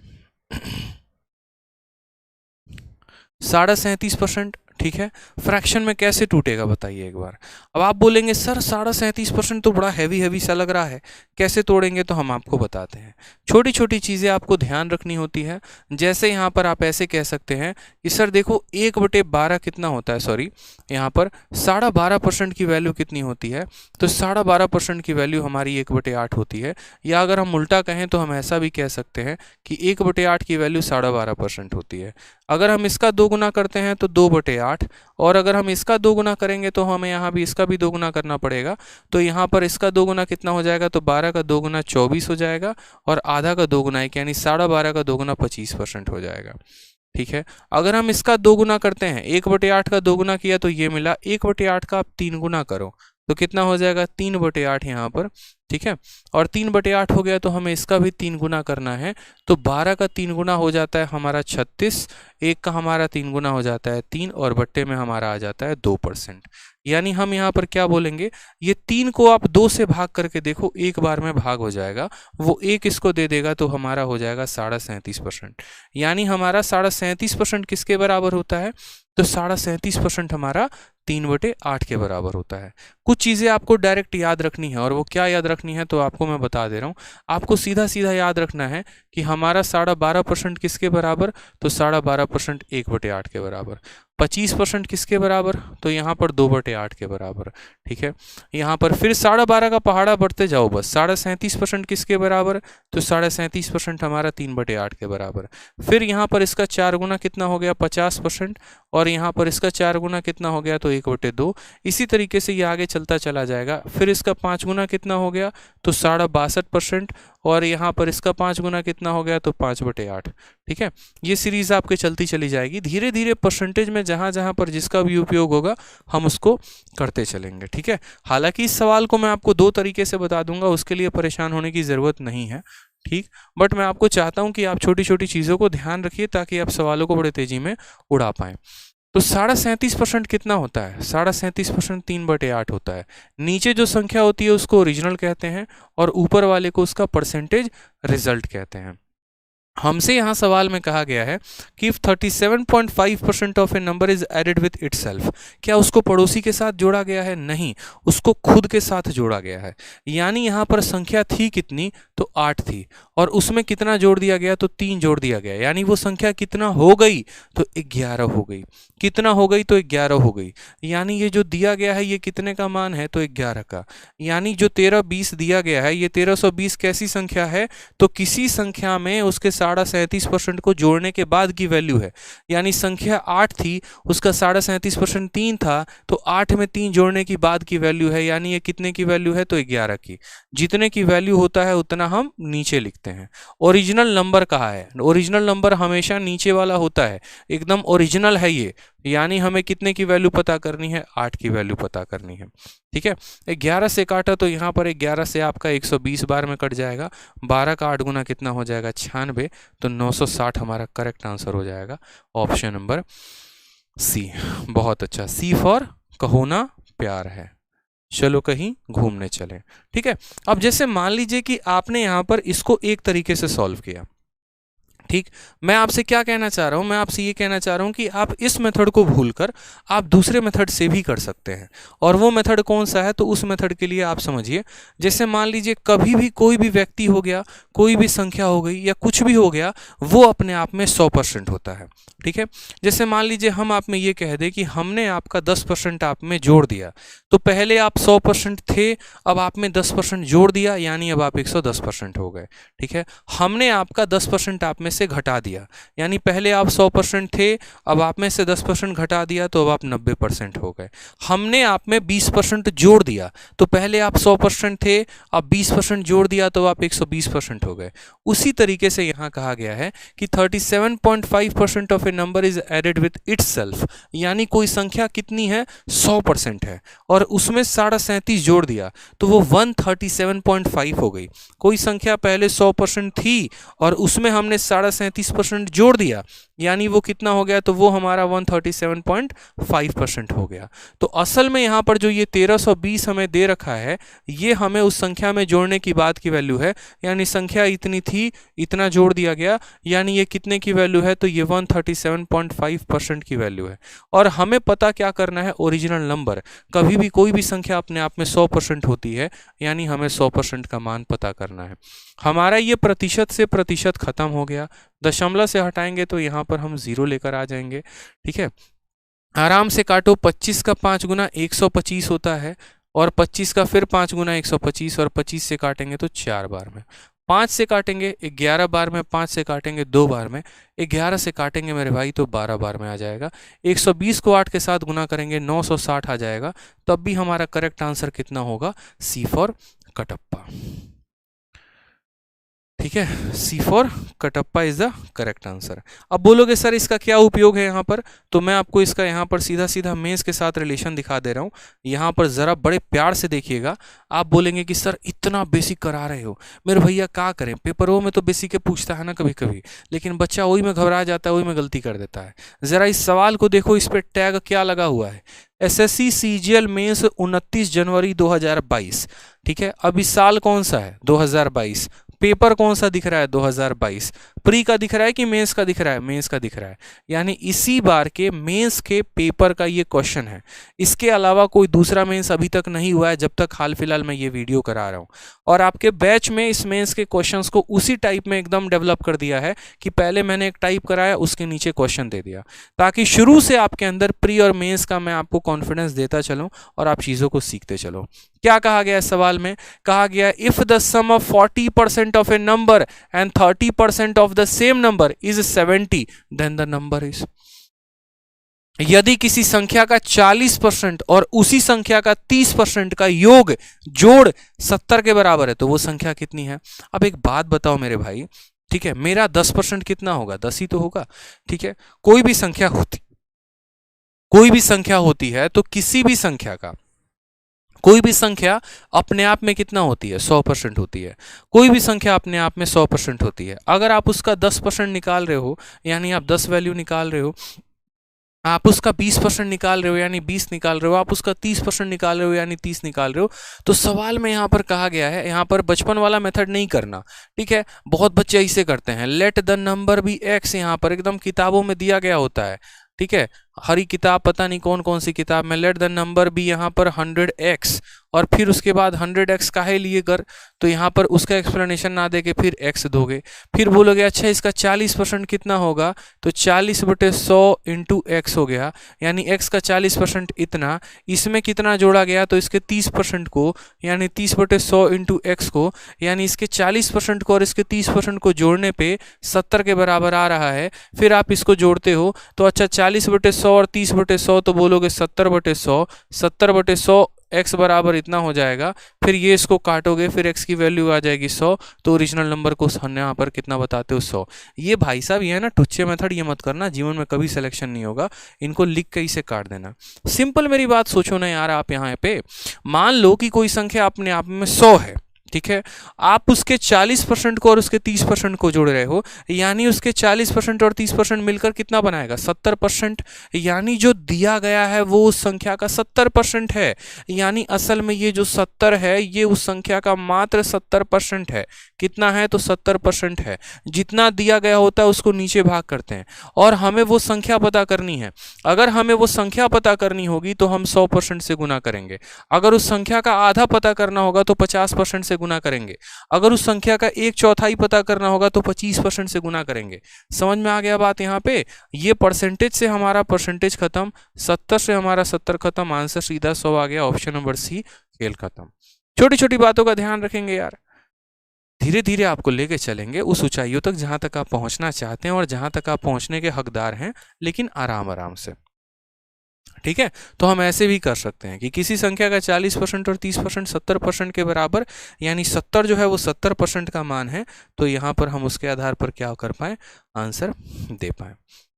37.5%, ठीक है, फ्रैक्शन में कैसे टूटेगा बताइए एक बार। अब आप बोलेंगे सर 37.5% तो बड़ा हैवी सा लग रहा है, कैसे तोड़ेंगे? तो हम आपको बताते हैं। छोटी छोटी चीज़ें आपको ध्यान रखनी होती है। जैसे यहाँ पर आप ऐसे कह सकते हैं कि सर देखो 1/12 कितना होता है, सॉरी यहाँ पर 12.5% की वैल्यू कितनी होती है? तो 12.5% की वैल्यू हमारी 1/8 होती है। या अगर हम उल्टा कहें तो हम ऐसा भी कह सकते हैं कि 1/8 की वैल्यू 12.5% होती है। अगर हम इसका 2 गुना करते हैं तो 2/8, और अगर हम इसका 2 गुना करेंगे तो हमें यहाँ भी इसका भी 2 गुना करना पड़ेगा। तो यहाँ पर इसका 2 गुना कितना हो जाएगा? तो 12 का 2 गुना 24 हो जाएगा, और आधा का 2 गुना 1, यानी 12.5 का 2 गुना 25% हो जाएगा। ठीक है, अगर हम इसका 2 गुना करते हैं, 1/8 का 2 गुना किया तो ये मिला, 1/8 का आप 3 गुना करो तो कितना हो जाएगा? 3/8 यहाँ पर। ठीक है, और 3/8 हो गया तो हमें इसका भी 3 गुना करना है, तो 12 का 3 गुना हो जाता है हमारा 36, 1 का हमारा 3 गुना हो जाता है 3, और बट्टे में हमारा आ जाता है 2%। यानी हम यहाँ पर क्या बोलेंगे, ये 3 को आप 2 से भाग करके देखो, एक बार में भाग हो जाएगा, वो 1 इसको दे देगा तो हमारा हो जाएगा 37.5%। यानी हमारा 37.5% किसके बराबर होता है? तो 37.5% हमारा 3/8 के बराबर होता है। कुछ चीज़ें आपको डायरेक्ट याद रखनी है, और वो क्या याद रखनी है तो आपको मैं बता दे रहा हूँ। आपको सीधा सीधा याद रखना है कि हमारा 12.5% किसके बराबर? तो 12.5% 1/8 के बराबर। 25% किसके बराबर? तो यहाँ पर 2/8 के बराबर। ठीक है, यहाँ पर फिर 12.5 का पहाड़ा बढ़ते जाओ बस। 37.5% किसके बराबर? तो 37.5% हमारा 3/8 के बराबर। फिर यहाँ पर इसका 4 गुना कितना हो गया? 50%, और यहाँ पर इसका 4 गुना कितना हो गया? तो 1/2। इसी तरीके से ये आगे चलता चला जाएगा। फिर इसका 5 गुना कितना हो गया? तो 62.5%, और यहाँ पर इसका 5 गुना कितना हो गया? तो 5/8। ठीक है, ये सीरीज आपके चलती चली जाएगी। धीरे धीरे परसेंटेज में जहाँ जहाँ पर जिसका भी उपयोग होगा हम उसको करते चलेंगे। ठीक है, हालांकि इस सवाल को मैं आपको 2 तरीके से बता दूंगा, उसके लिए परेशान होने की ज़रूरत नहीं है। ठीक, बट मैं आपको चाहता हूँ कि आप छोटी छोटी चीज़ों को ध्यान रखिए ताकि आप सवालों को बड़े तेज़ी में उड़ा पाएँ। तो 37.5% कितना होता है? 37.5% 3/8 होता है। नीचे जो संख्या होती है उसको ओरिजिनल कहते हैं, और ऊपर वाले को उसका परसेंटेज रिजल्ट कहते हैं। हमसे यहाँ सवाल में कहा गया है कि if 37.5% of a number is added with itself, क्या उसको पड़ोसी के साथ जोड़ा गया है? नहीं, उसको खुद के साथ जोड़ा गया है। यानी यहाँ पर संख्या थी कितनी? तो 8 थी, और उसमें कितना जोड़ दिया गया? तो 3 जोड़ दिया गया। यानी वो संख्या कितना हो गई? तो 11 हो गई। कितना हो गई? तो 11 हो गई। यानी ये जो दिया गया है ये कितने का मान है? तो 11 का। यानी जो 1320 दिया गया है, ये 1320 कैसी संख्या है? तो किसी संख्या में उसके 37.5% को जोड़ने के बाद की वैल्यू है। यानी संख्या 8 थी, उसका 37.5% 3 था, तो 8 में 3 जोड़ने की बाद की वैल्यू है। यानी ये कितने की वैल्यू है? तो 11 की। जितने की वैल्यू होता है उतना हम नीचे लिखते हैं। ओरिजिनल नंबर कहाँ है? ओरिजिनल नंबर हमेशा नीचे वाला होता है, एकदम ओरिजिनल है ये। यानी हमें कितने की वैल्यू पता करनी है? 8 की वैल्यू पता करनी है। ठीक है, 11 से काटा तो यहाँ पर 11 से आपका 120 बार में कट जाएगा। 12 का 8 गुना कितना हो जाएगा? 96, तो 960 हमारा करेक्ट आंसर हो जाएगा, ऑप्शन नंबर सी। बहुत अच्छा, सी फॉर कहो ना प्यार है। चलो कहीं घूमने चले। ठीक है, अब जैसे मान लीजिए कि आपने यहाँ पर इसको एक तरीके से सॉल्व किया। ठीक, मैं आपसे क्या कहना चाह रहा हूं, मैं आपसे ये कहना चाह रहा हूं कि आप इस मेथड को भूलकर आप दूसरे मेथड से भी कर सकते हैं। और वो मेथड कौन सा है, तो उस मेथड के लिए आप समझिए, जैसे मान लीजिए कभी भी कोई भी व्यक्ति हो गया, कोई भी संख्या हो गई या कुछ भी हो गया, वो अपने आप में 100% होता है। ठीक है, जैसे मान लीजिए हम आप में ये कह दें कि हमने आपका 10% आप में जोड़ दिया, तो पहले आप 100% थे, अब आप में 10% जोड़ दिया, यानी अब आप 110% हो गए। ठीक है, हमने आपका 10% आप में से घटा दिया, यानी पहले आप 100% थे, अब आप में से 10% घटा दिया, तो अब आप 90% हो गए। हमने आप में 20% जोड़ दिया, तो पहले आप 100% थे, अब 20% जोड़ दिया, तो आप 120% हो गए। उसी तरीके से यहाँ कहा गया है कि 37.5% of a number is added with itself, यानी कोई संख्या कितनी है, 100% है, और उसमें 37.5 जोड़ दिया, तो वो 137.5 हो गई। कोई संख्या पहले 100% थी और उसमें हमने 37.5% जोड़ दिया, यानी वो कितना हो गया, तो वो हमारा 137.5% हो गया। तो असल में यहाँ पर जो ये 1320 हमें दे रखा है, ये हमें उस संख्या में जोड़ने की बाद की वैल्यू है, यानी संख्या इतनी थी, इतना जोड़ दिया गया, यानी ये कितने की वैल्यू है, तो ये 137.5% की वैल्यू है। और हमें पता क्या करना है, ओरिजिनल नंबर। कभी भी कोई भी संख्या अपने आप में 100% होती है, यानी हमें 100% का मान पता करना है। हमारा ये प्रतिशत से प्रतिशत खत्म हो गया, दशमलव से हटाएंगे तो यहाँ पर हम 0 लेकर आ जाएंगे। ठीक है, आराम से काटो, 25 का 5 गुना 125 होता है, और 25 का फिर 5 गुना 125, और 25 से काटेंगे तो 4 बार में, 5 से काटेंगे 11 बार में, 5 से काटेंगे 2 बार में, 11 से काटेंगे मेरे भाई तो 12 बार में आ जाएगा। 120 को 8 के साथ गुना करेंगे 960 आ जाएगा। तब भी हमारा करेक्ट आंसर कितना होगा, सी फॉर कटप्पा। ठीक है, C for Kattappa is the correct answer. अब बोलोगे सर इसका क्या उपयोग है यहाँ पर, तो मैं आपको इसका यहाँ पर सीधा सीधा मेंस के साथ रिलेशन दिखा दे रहा हूँ। यहाँ पर जरा बड़े प्यार से देखिएगा। आप बोलेंगे कि सर इतना बेसिक करा रहे हो, मेरे भैया क्या करें, पेपरों में तो बेसिक के पूछता है ना कभी कभी, लेकिन बच्चा वही में घबरा जाता है, वही में गलती कर देता है। जरा इस सवाल को देखो, इस पर टैग क्या लगा हुआ है, एसएससी सीजीएल मेंस 29 जनवरी 2022। ठीक है, अब इस साल कौन सा है, 2022। पेपर कौन सा दिख रहा है, 2022। प्री का दिख रहा है कि मेंस का दिख रहा है, मेंस का दिख रहा है, यानी इसी बार के मेंस के पेपर का ये क्वेश्चन है। इसके अलावा कोई दूसरा मेंस अभी तक नहीं हुआ है, जब तक हाल फिलहाल मैं ये वीडियो करा रहा हूँ। और आपके बैच में इस मेंस के क्वेश्चंस को उसी टाइप में एकदम डेवलप कर दिया है कि पहले मैंने एक टाइप कराया, उसके नीचे क्वेश्चन दे दिया, ताकि शुरू से आपके अंदर प्री और मेंस का मैं आपको कॉन्फिडेंस देता चलूँ और आप चीज़ों को सीखते चलो। क्या कहा गया है सवाल में, कहा गया if the sum of 40% of a number and 30% of the same number is 70 then the number is. यदि किसी संख्या का 40% और उसी संख्या का 30% का योग जोड़ 70 के बराबर है, तो वो संख्या कितनी है। अब एक बात बताओ मेरे भाई, ठीक है, मेरा 10% कितना होगा, 10 ही तो होगा। ठीक है, कोई भी संख्या होती है तो किसी भी संख्या का, कोई भी संख्या अपने आप में कितना होती है, 100% होती है। कोई भी संख्या अपने आप में 100% होती है। अगर आप उसका 10% निकाल रहे हो, यानी आप 10 वैल्यू निकाल रहे हो, आप उसका 20% निकाल रहे हो यानी 20 निकाल रहे हो, आप उसका 30% निकाल रहे हो यानी 30 निकाल रहे हो, तो सवाल में यहाँ पर कहा गया है, यहाँ पर बचपन वाला मेथड नहीं करना। ठीक है, बहुत बच्चे ऐसे करते हैं, let the number be x, यहाँ पर एकदम किताबों में दिया गया होता है। ठीक है, हरी किताब, पता नहीं कौन कौन सी किताब में, लेट द नंबर बी यहाँ पर 100x, और फिर उसके बाद 100x काहे लिए कर, तो यहाँ पर उसका एक्सप्लेनेशन ना दे के फिर x दोगे, फिर बोलोगे अच्छा इसका 40% कितना होगा, तो 40/100 इंटू x हो गया, यानी x का 40% इतना, इसमें कितना जोड़ा गया, तो इसके 30% को, यानी 30/100 इंटू x को, यानी इसके 40% को और इसके 30% को जोड़ने पे 70 के बराबर आ रहा है। फिर आप इसको जोड़ते हो तो अच्छा 40/100 और 30/100, तो बोलोगे 70/100, 70/100 x बराबर इतना हो जाएगा। फिर ये इसको काटोगे, फिर x की वैल्यू आ जाएगी 100, तो ओरिजिनल नंबर को यहाँ पर कितना बताते हो, 100। ये भाई साहब ये है ना टुच्चे मेथड, ये मत करना, जीवन में कभी सिलेक्शन नहीं होगा, इनको लिख के इसे काट देना। सिंपल मेरी बात सोचो ना यार, आप यहाँ पे मान लो कि कोई संख्या अपने आप में 100 है। ठीक है, आप उसके 40% को और उसके 30% को जोड़ रहे हो, यानी उसके 40% और 30% मिलकर कितना बनाएगा 70%। यानी जो दिया गया है वो उस संख्या का 70% है, यानी असल में ये जो 70 है ये उस संख्या का मात्र 70% है। कितना है तो 70% है। जितना दिया गया होता है उसको नीचे भाग करते हैं और हमें वो संख्या पता करनी है। अगर हमें वो संख्या पता करनी होगी तो हम 100% से गुना करेंगे। अगर उस संख्या का आधा पता करना होगा तो 50% से गुना करेंगे। अगर उस संख्या का 1/4 पता करना होगा तो 25% से गुना करेंगे। समझ में आ गया बात यहाँ पे? ये परसेंटेज से हमारा परसेंटेज खत्म, 70 से हमारा 70 खत्म, आंसर सीधा 100 आ गया। ऑप्शन नंबर सी, खेल खत्म। छोटी छोटी बातों का ध्यान रखेंगे यार, धीरे धीरे आपको लेके चलेंगे उस ऊंचाइयों तक जहां तक आप पहुंचना चाहते हैं और जहां तक आप पहुंचने के हकदार हैं, लेकिन आराम आराम से। ठीक है, तो हम ऐसे भी कर सकते हैं कि किसी संख्या का 40% और 30% 70% के बराबर, यानी 70 जो है वो 70% का मान है, तो यहाँ पर हम उसके आधार पर क्या कर पाए, आंसर दे पाए।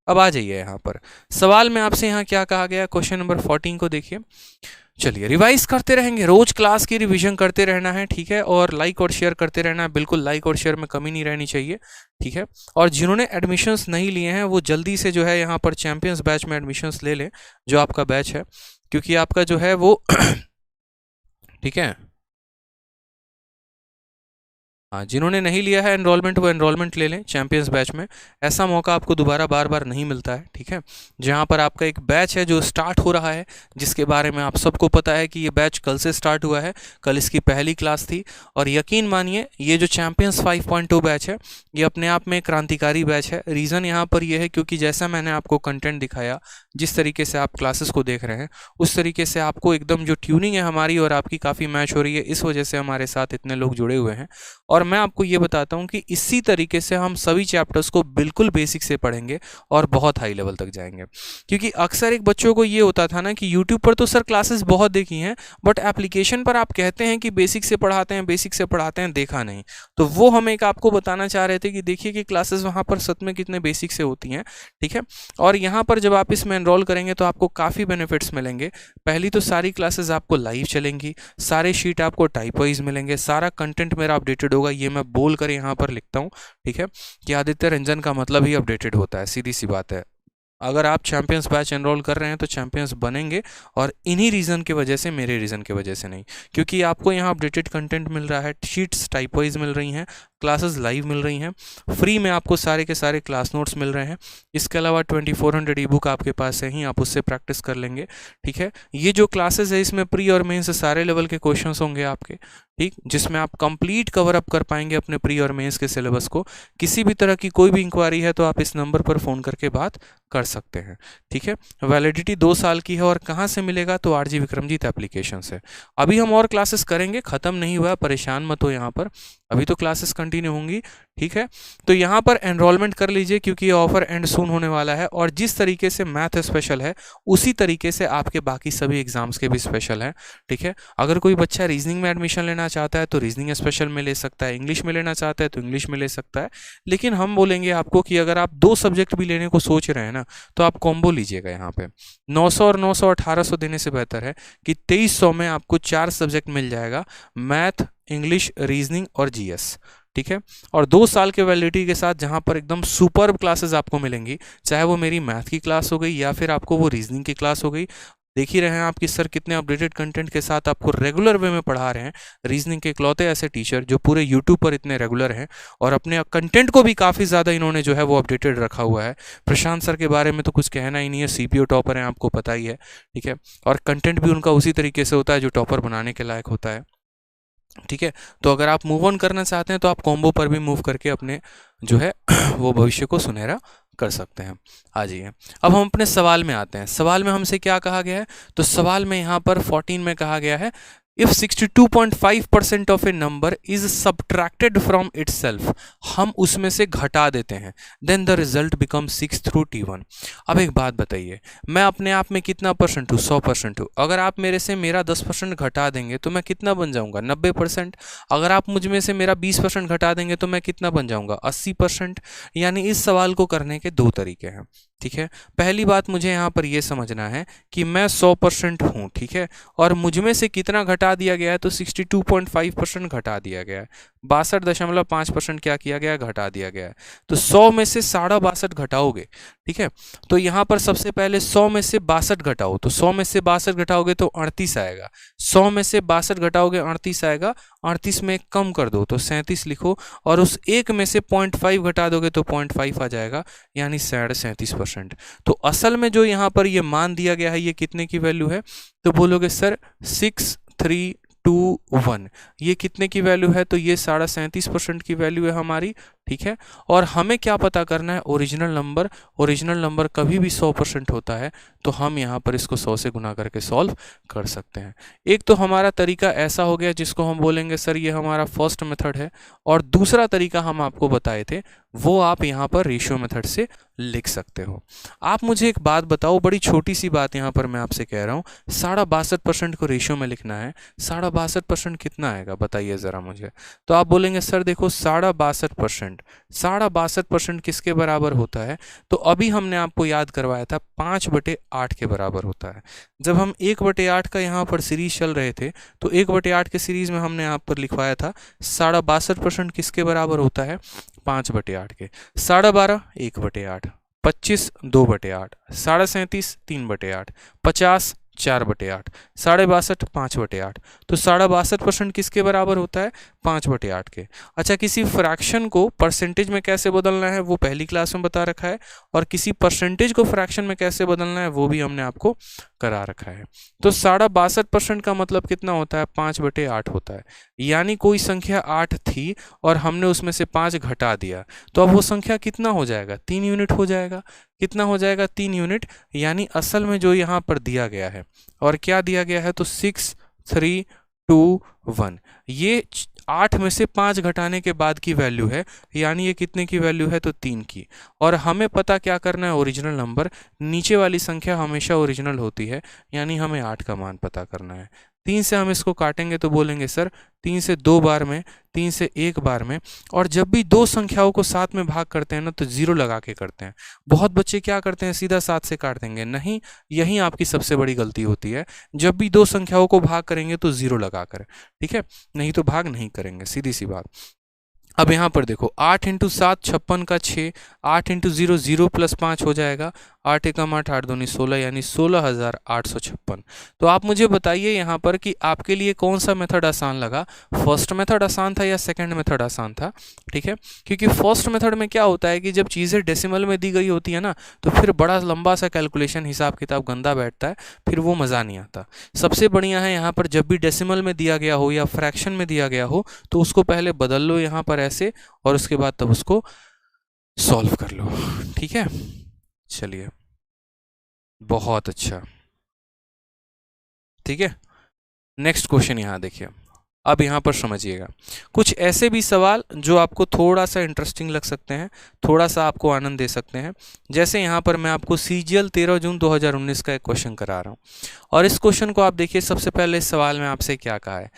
अब आ जाइए यहाँ पर सवाल में आपसे यहाँ क्या कहा गया, क्वेश्चन नंबर 14 को देखिए। चलिए रिवाइज करते रहेंगे, रोज क्लास की रिवीजन करते रहना है। ठीक है, और लाइक और शेयर करते रहना है, बिल्कुल लाइक और शेयर में कमी नहीं रहनी चाहिए। ठीक है, और जिन्होंने एडमिशन्स नहीं लिए हैं वो जल्दी से जो है यहाँ पर चैंपियंस बैच में एडमिशन्स ले लें, जो आपका बैच है, क्योंकि आपका जो है वो ठीक है, हाँ, जिन्होंने नहीं लिया है एनरोलमेंट वो एनरोलमेंट ले लें चैंपियंस बैच में। ऐसा मौका आपको दोबारा बार बार नहीं मिलता है। ठीक है, जहाँ पर आपका एक बैच है जो स्टार्ट हो रहा है, जिसके बारे में आप सबको पता है कि ये बैच कल से स्टार्ट हुआ है, कल इसकी पहली क्लास थी। और यकीन मानिए ये जो चैंपियंस 5.2 बैच है ये अपने आप में क्रांतिकारी बैच है। रीज़न यहाँ पर यह है क्योंकि जैसा मैंने आपको कंटेंट दिखाया, जिस तरीके से आप क्लासेस को देख रहे हैं, उस तरीके से आपको एकदम जो ट्यूनिंग है हमारी और आपकी काफ़ी मैच हो रही है, इस वजह से हमारे साथ इतने लोग जुड़े हुए हैं। और मैं आपको ये बताता हूँ कि इसी तरीके से हम सभी चैप्टर्स को बिल्कुल बेसिक से पढ़ेंगे और बहुत हाई लेवल तक जाएंगे। क्योंकि अक्सर एक बच्चों को ये होता था ना कि यूट्यूब पर तो सर क्लासेस बहुत देखी हैं, बट एप्लीकेशन पर आप कहते हैं कि बेसिक से पढ़ाते हैं, बेसिक से पढ़ाते हैं, देखा नहीं। तो वो हम एक आपको बताना चाह रहे थे कि देखिए कि क्लासेस वहाँ पर सच में कितने बेसिक से होती हैं। ठीक है, और यहाँ पर जब आप इसमें एनरोल करेंगे तो आपको काफ़ी बेनिफिट्स मिलेंगे। पहली तो सारी क्लासेस आपको लाइव चलेंगी, सारे शीट आपको टाइप वाइज मिलेंगे, सारा कंटेंट मेरा अपडेटेड होगा, ये मैं बोल कर यहाँ पर लिखता हूँ। ठीक है, कि आदित्य रंजन का मतलब ही अपडेटेड होता है, सीधी सी बात है। अगर आप चैंपियंस बैच एनरोल कर रहे हैं तो चैंपियंस बनेंगे, और इन्हीं रीज़न की वजह से, मेरे रीज़न की वजह से नहीं, क्योंकि आपको यहाँ अपडेटेड कंटेंट मिल रहा है, शीट्स टाइप वाइज मिल रही हैं, क्लासेस लाइव मिल रही हैं, फ्री में आपको सारे के सारे क्लास नोट्स मिल रहे हैं। इसके अलावा 2400 ई बुक आपके पास है ही, आप उससे प्रैक्टिस कर लेंगे। ठीक है, ये जो क्लासेस है इसमें प्री और मेंस सारे लेवल के क्वेश्चंस होंगे आपके, ठीक, जिसमें आप कंप्लीट कवर अप कर पाएंगे अपने प्री और मेंस के सिलेबस को। किसी भी तरह की कोई भी इंक्वायरी है तो आप इस नंबर पर फ़ोन करके बात कर सकते हैं। ठीक है, वैलिडिटी 2 साल की है। और कहाँ से मिलेगा तो आरजी विक्रमजीत एप्लीकेशन से। अभी हम और क्लासेस करेंगे, ख़त्म नहीं हुआ, परेशान मत हो यहाँ पर, अभी तो क्लासेस कंटिन्यू होंगी। ठीक है, तो यहाँ पर एनरोलमेंट कर लीजिए क्योंकि ये ऑफर एंड सून होने वाला है। और जिस तरीके से मैथ स्पेशल है उसी तरीके से आपके बाकी सभी एग्जाम्स के भी स्पेशल हैं। ठीक है, अगर कोई बच्चा रीजनिंग में एडमिशन लेना चाहता है तो रीजनिंग स्पेशल में ले सकता है, इंग्लिश में लेना चाहता है तो इंग्लिश में ले सकता है। लेकिन हम बोलेंगे आपको कि अगर आप 2 सब्जेक्ट भी लेने को सोच रहे हैं ना, तो आप कॉम्बो लीजिएगा। यहाँ पे 900 और 900 1800 देने से बेहतर है कि 2300 में आपको 4 सब्जेक्ट मिल जाएगा, मैथ, इंग्लिश, रीजनिंग और जीएस। ठीक है, और 2 साल के वैलिडिटी के साथ जहां पर एकदम सुपर्ब क्लासेस आपको मिलेंगी, चाहे वो मेरी मैथ की क्लास हो गई या फिर आपको वो रीजनिंग की क्लास हो गई। देख ही रहे हैं आप कि सर कितने अपडेटेड कंटेंट के साथ आपको रेगुलर वे में पढ़ा रहे हैं। रीजनिंग के इकलौते ऐसे टीचर जो पूरे यूट्यूब पर इतने रेगुलर हैं, और अपने कंटेंट को भी काफ़ी ज़्यादा इन्होंने जो है वो अपडेटेड रखा हुआ है। प्रशांत सर के बारे में तो कुछ कहना ही नहीं है, सीपीओ टॉपर हैं, आपको पता ही है। ठीक है, और कंटेंट भी उनका उसी तरीके से होता है जो टॉपर बनाने के लायक होता है। ठीक है, तो अगर आप मूव ऑन करना चाहते हैं तो आप कॉम्बो पर भी मूव करके अपने जो है वो भविष्य को सुनहरा कर सकते हैं। आ जाइए, अब हम अपने सवाल में आते हैं। सवाल में हमसे क्या कहा गया है, तो सवाल में यहाँ पर 14 में कहा गया है, if 62.5% of a number is subtracted from itself, हम उसमें से घटा देते हैं, then the result become 6 through T1। अब एक बात बताइए, मैं अपने आप में कितना परसेंट हूँ, 100% हूँ। अगर आप मेरे से मेरा 10% घटा देंगे तो मैं कितना बन जाऊंगा, 90%। अगर आप मुझ में से मेरा 20% घटा देंगे तो मैं कितना बन जाऊंगा, 80%। यानी इस सवाल को करने के 2 तरीके हैं। ठीक है, पहली बात मुझे यहाँ पर यह समझना है कि मैं 100% हूँ। ठीक है, और मुझ में से कितना घटा घटा दिया गया है तो 62.5% घटा दिया गया है, 62.5% क्या किया गया है, घटा दिया गया है। तो 100 में से 62.5 घटाओगे, ठीक है, तो यहाँ पर सबसे पहले 100 में से 62 घटाओ, तो 100 में से 62 घटाओगे तो 38 आएगा, 100 में से 62 घटाओगे 38 आएगा, 38 में कम कर दो तो 37 लिखो, और उस एक में से 0.5 घटा दोगे तो 0.5 आ जाएगा, यानी 37%। तो असल में जो यहाँ पर ये मान दिया गया है ये कितने की वैल्यू है, तो बोलोगे सर 6321, ये कितने की वैल्यू है, तो ये 37.5% की वैल्यू है हमारी, ठीक है। और हमें क्या पता करना है, ओरिजिनल नंबर, ओरिजिनल नंबर कभी भी 100% होता है, तो हम यहाँ पर इसको 100 से गुना करके सॉल्व कर सकते हैं। एक तो हमारा तरीका ऐसा हो गया जिसको हम बोलेंगे सर ये हमारा फर्स्ट मेथड है, और दूसरा तरीका हम आपको बताए थे वो आप यहाँ पर रेशियो मेथड से लिख सकते हो। आप मुझे एक बात बताओ, बड़ी छोटी सी बात यहाँ पर मैं आपसे कह रहा हूँ, 62.5% को रेशियो में लिखना है, 62.5% कितना आएगा बताइए ज़रा मुझे। तो आप बोलेंगे सर देखो 62.5% किसके बराबर होता है, तो अभी हमने आपको याद करवाया था 5/8 के बराबर होता है। जब हम 1/8 का यहाँ पर सीरीज चल रहे थे तो 1/8 के सीरीज में हमने यहाँ पर लिखवाया था 62.5% किसके बराबर होता है, 5/8 के। 12.5 1/8, 25 2/8, 37.5 3/8, 50 4/8, 62.5 5/8, तो 62.5% किसके बराबर होता है, 5/8 के। अच्छा, किसी फ्रैक्शन को परसेंटेज में कैसे बदलना है वो पहली क्लास में बता रखा है, और किसी परसेंटेज को फ्रैक्शन में कैसे बदलना है वो भी हमने आपको करा रखा है। तो 62.5% का मतलब कितना होता है, 5/8 होता है, यानी कोई संख्या 8 थी और हमने उसमें से 5 घटा दिया, तो अब वो संख्या कितना हो जाएगा, 3 यूनिट हो जाएगा। कितना हो जाएगा, 3 यूनिट, यानी असल में जो यहाँ पर दिया गया है, और क्या दिया गया है, तो 6 3 2 1, ये 8 में से 5 घटाने के बाद की वैल्यू है, यानी ये कितने की वैल्यू है, तो 3 की। और हमें पता क्या करना है, ओरिजिनल नंबर, नीचे वाली संख्या हमेशा ओरिजिनल होती है, यानी हमें 8 का मान पता करना है। 3 से हम इसको काटेंगे तो बोलेंगे सर 3 से 2 बार में, 3 से 1 बार में, और जब भी दो संख्याओं को साथ में भाग करते हैं ना तो 0 लगा के करते हैं। बहुत बच्चे क्या करते हैं, सीधा 7 से काट देंगे, नहीं, यही आपकी सबसे बड़ी गलती होती है। जब भी दो संख्याओं को भाग करेंगे तो 0 लगा कर, ठीक है, नहीं तो भाग नहीं करेंगे, सीधी सी बात। अब यहाँ पर देखो 8 × 7 56 का 6, 8 × 0 0 + 5 हो जाएगा, 8 एकम 8 8 दूनी 16, यानी 16,856। तो आप मुझे बताइए यहाँ पर कि आपके लिए कौन सा मेथड आसान लगा, फर्स्ट मेथड आसान था या सेकंड मेथड आसान था, ठीक है। क्योंकि फर्स्ट मेथड में क्या होता है कि जब चीज़ें डेसिमल में दी गई होती है ना तो फिर बड़ा लंबा सा कैलकुलेशन, हिसाब किताब गंदा बैठता है, फिर वो मज़ा नहीं आता। सबसे बढ़िया है यहाँ पर जब भी डेसिमल में दिया गया हो या फ्रैक्शन में दिया गया हो तो उसको पहले बदल लो यहाँ पर ऐसे, और उसके बाद तब उसको सॉल्व कर लो, ठीक है। चलिए, बहुत अच्छा, ठीक है। नेक्स्ट क्वेश्चन यहाँ देखिए, अब यहाँ पर समझिएगा कुछ ऐसे भी सवाल जो आपको थोड़ा सा इंटरेस्टिंग लग सकते हैं, थोड़ा सा आपको आनंद दे सकते हैं। जैसे यहाँ पर मैं आपको सीजीएल 13 जून 2019 का एक क्वेश्चन करा रहा हूँ, और इस क्वेश्चन को आप देखिए। सबसे पहले इस सवाल में आपसे क्या कहा है,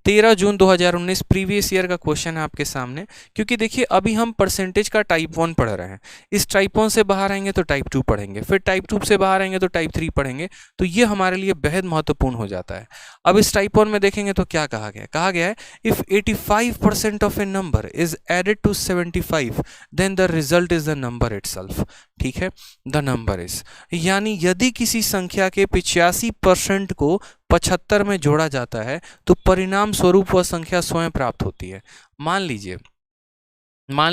13 जून 2019 प्रीवियस ईयर का क्वेश्चन है आपके सामने। क्योंकि देखिए अभी हम परसेंटेज का टाइप 1 पढ़ रहे हैं, इस टाइप 1 से बाहर आएंगे तो टाइप 2 पढ़ेंगे, फिर टाइप 2 से बाहर आएंगे तो टाइप 3 पढ़ेंगे, तो ये हमारे लिए बेहद महत्वपूर्ण हो जाता है। अब इस टाइप 1 में देखेंगे तो क्या कहा गया है, कहा गया है if 85% of a number is added to 75 then the result is the number itself, ठीक है, द नंबर इज, यानी यदि किसी संख्या के 85% को 75 में जोड़ा जाता है तो परिणाम स्वरूप वह संख्या स्वयं प्राप्त होती है। मान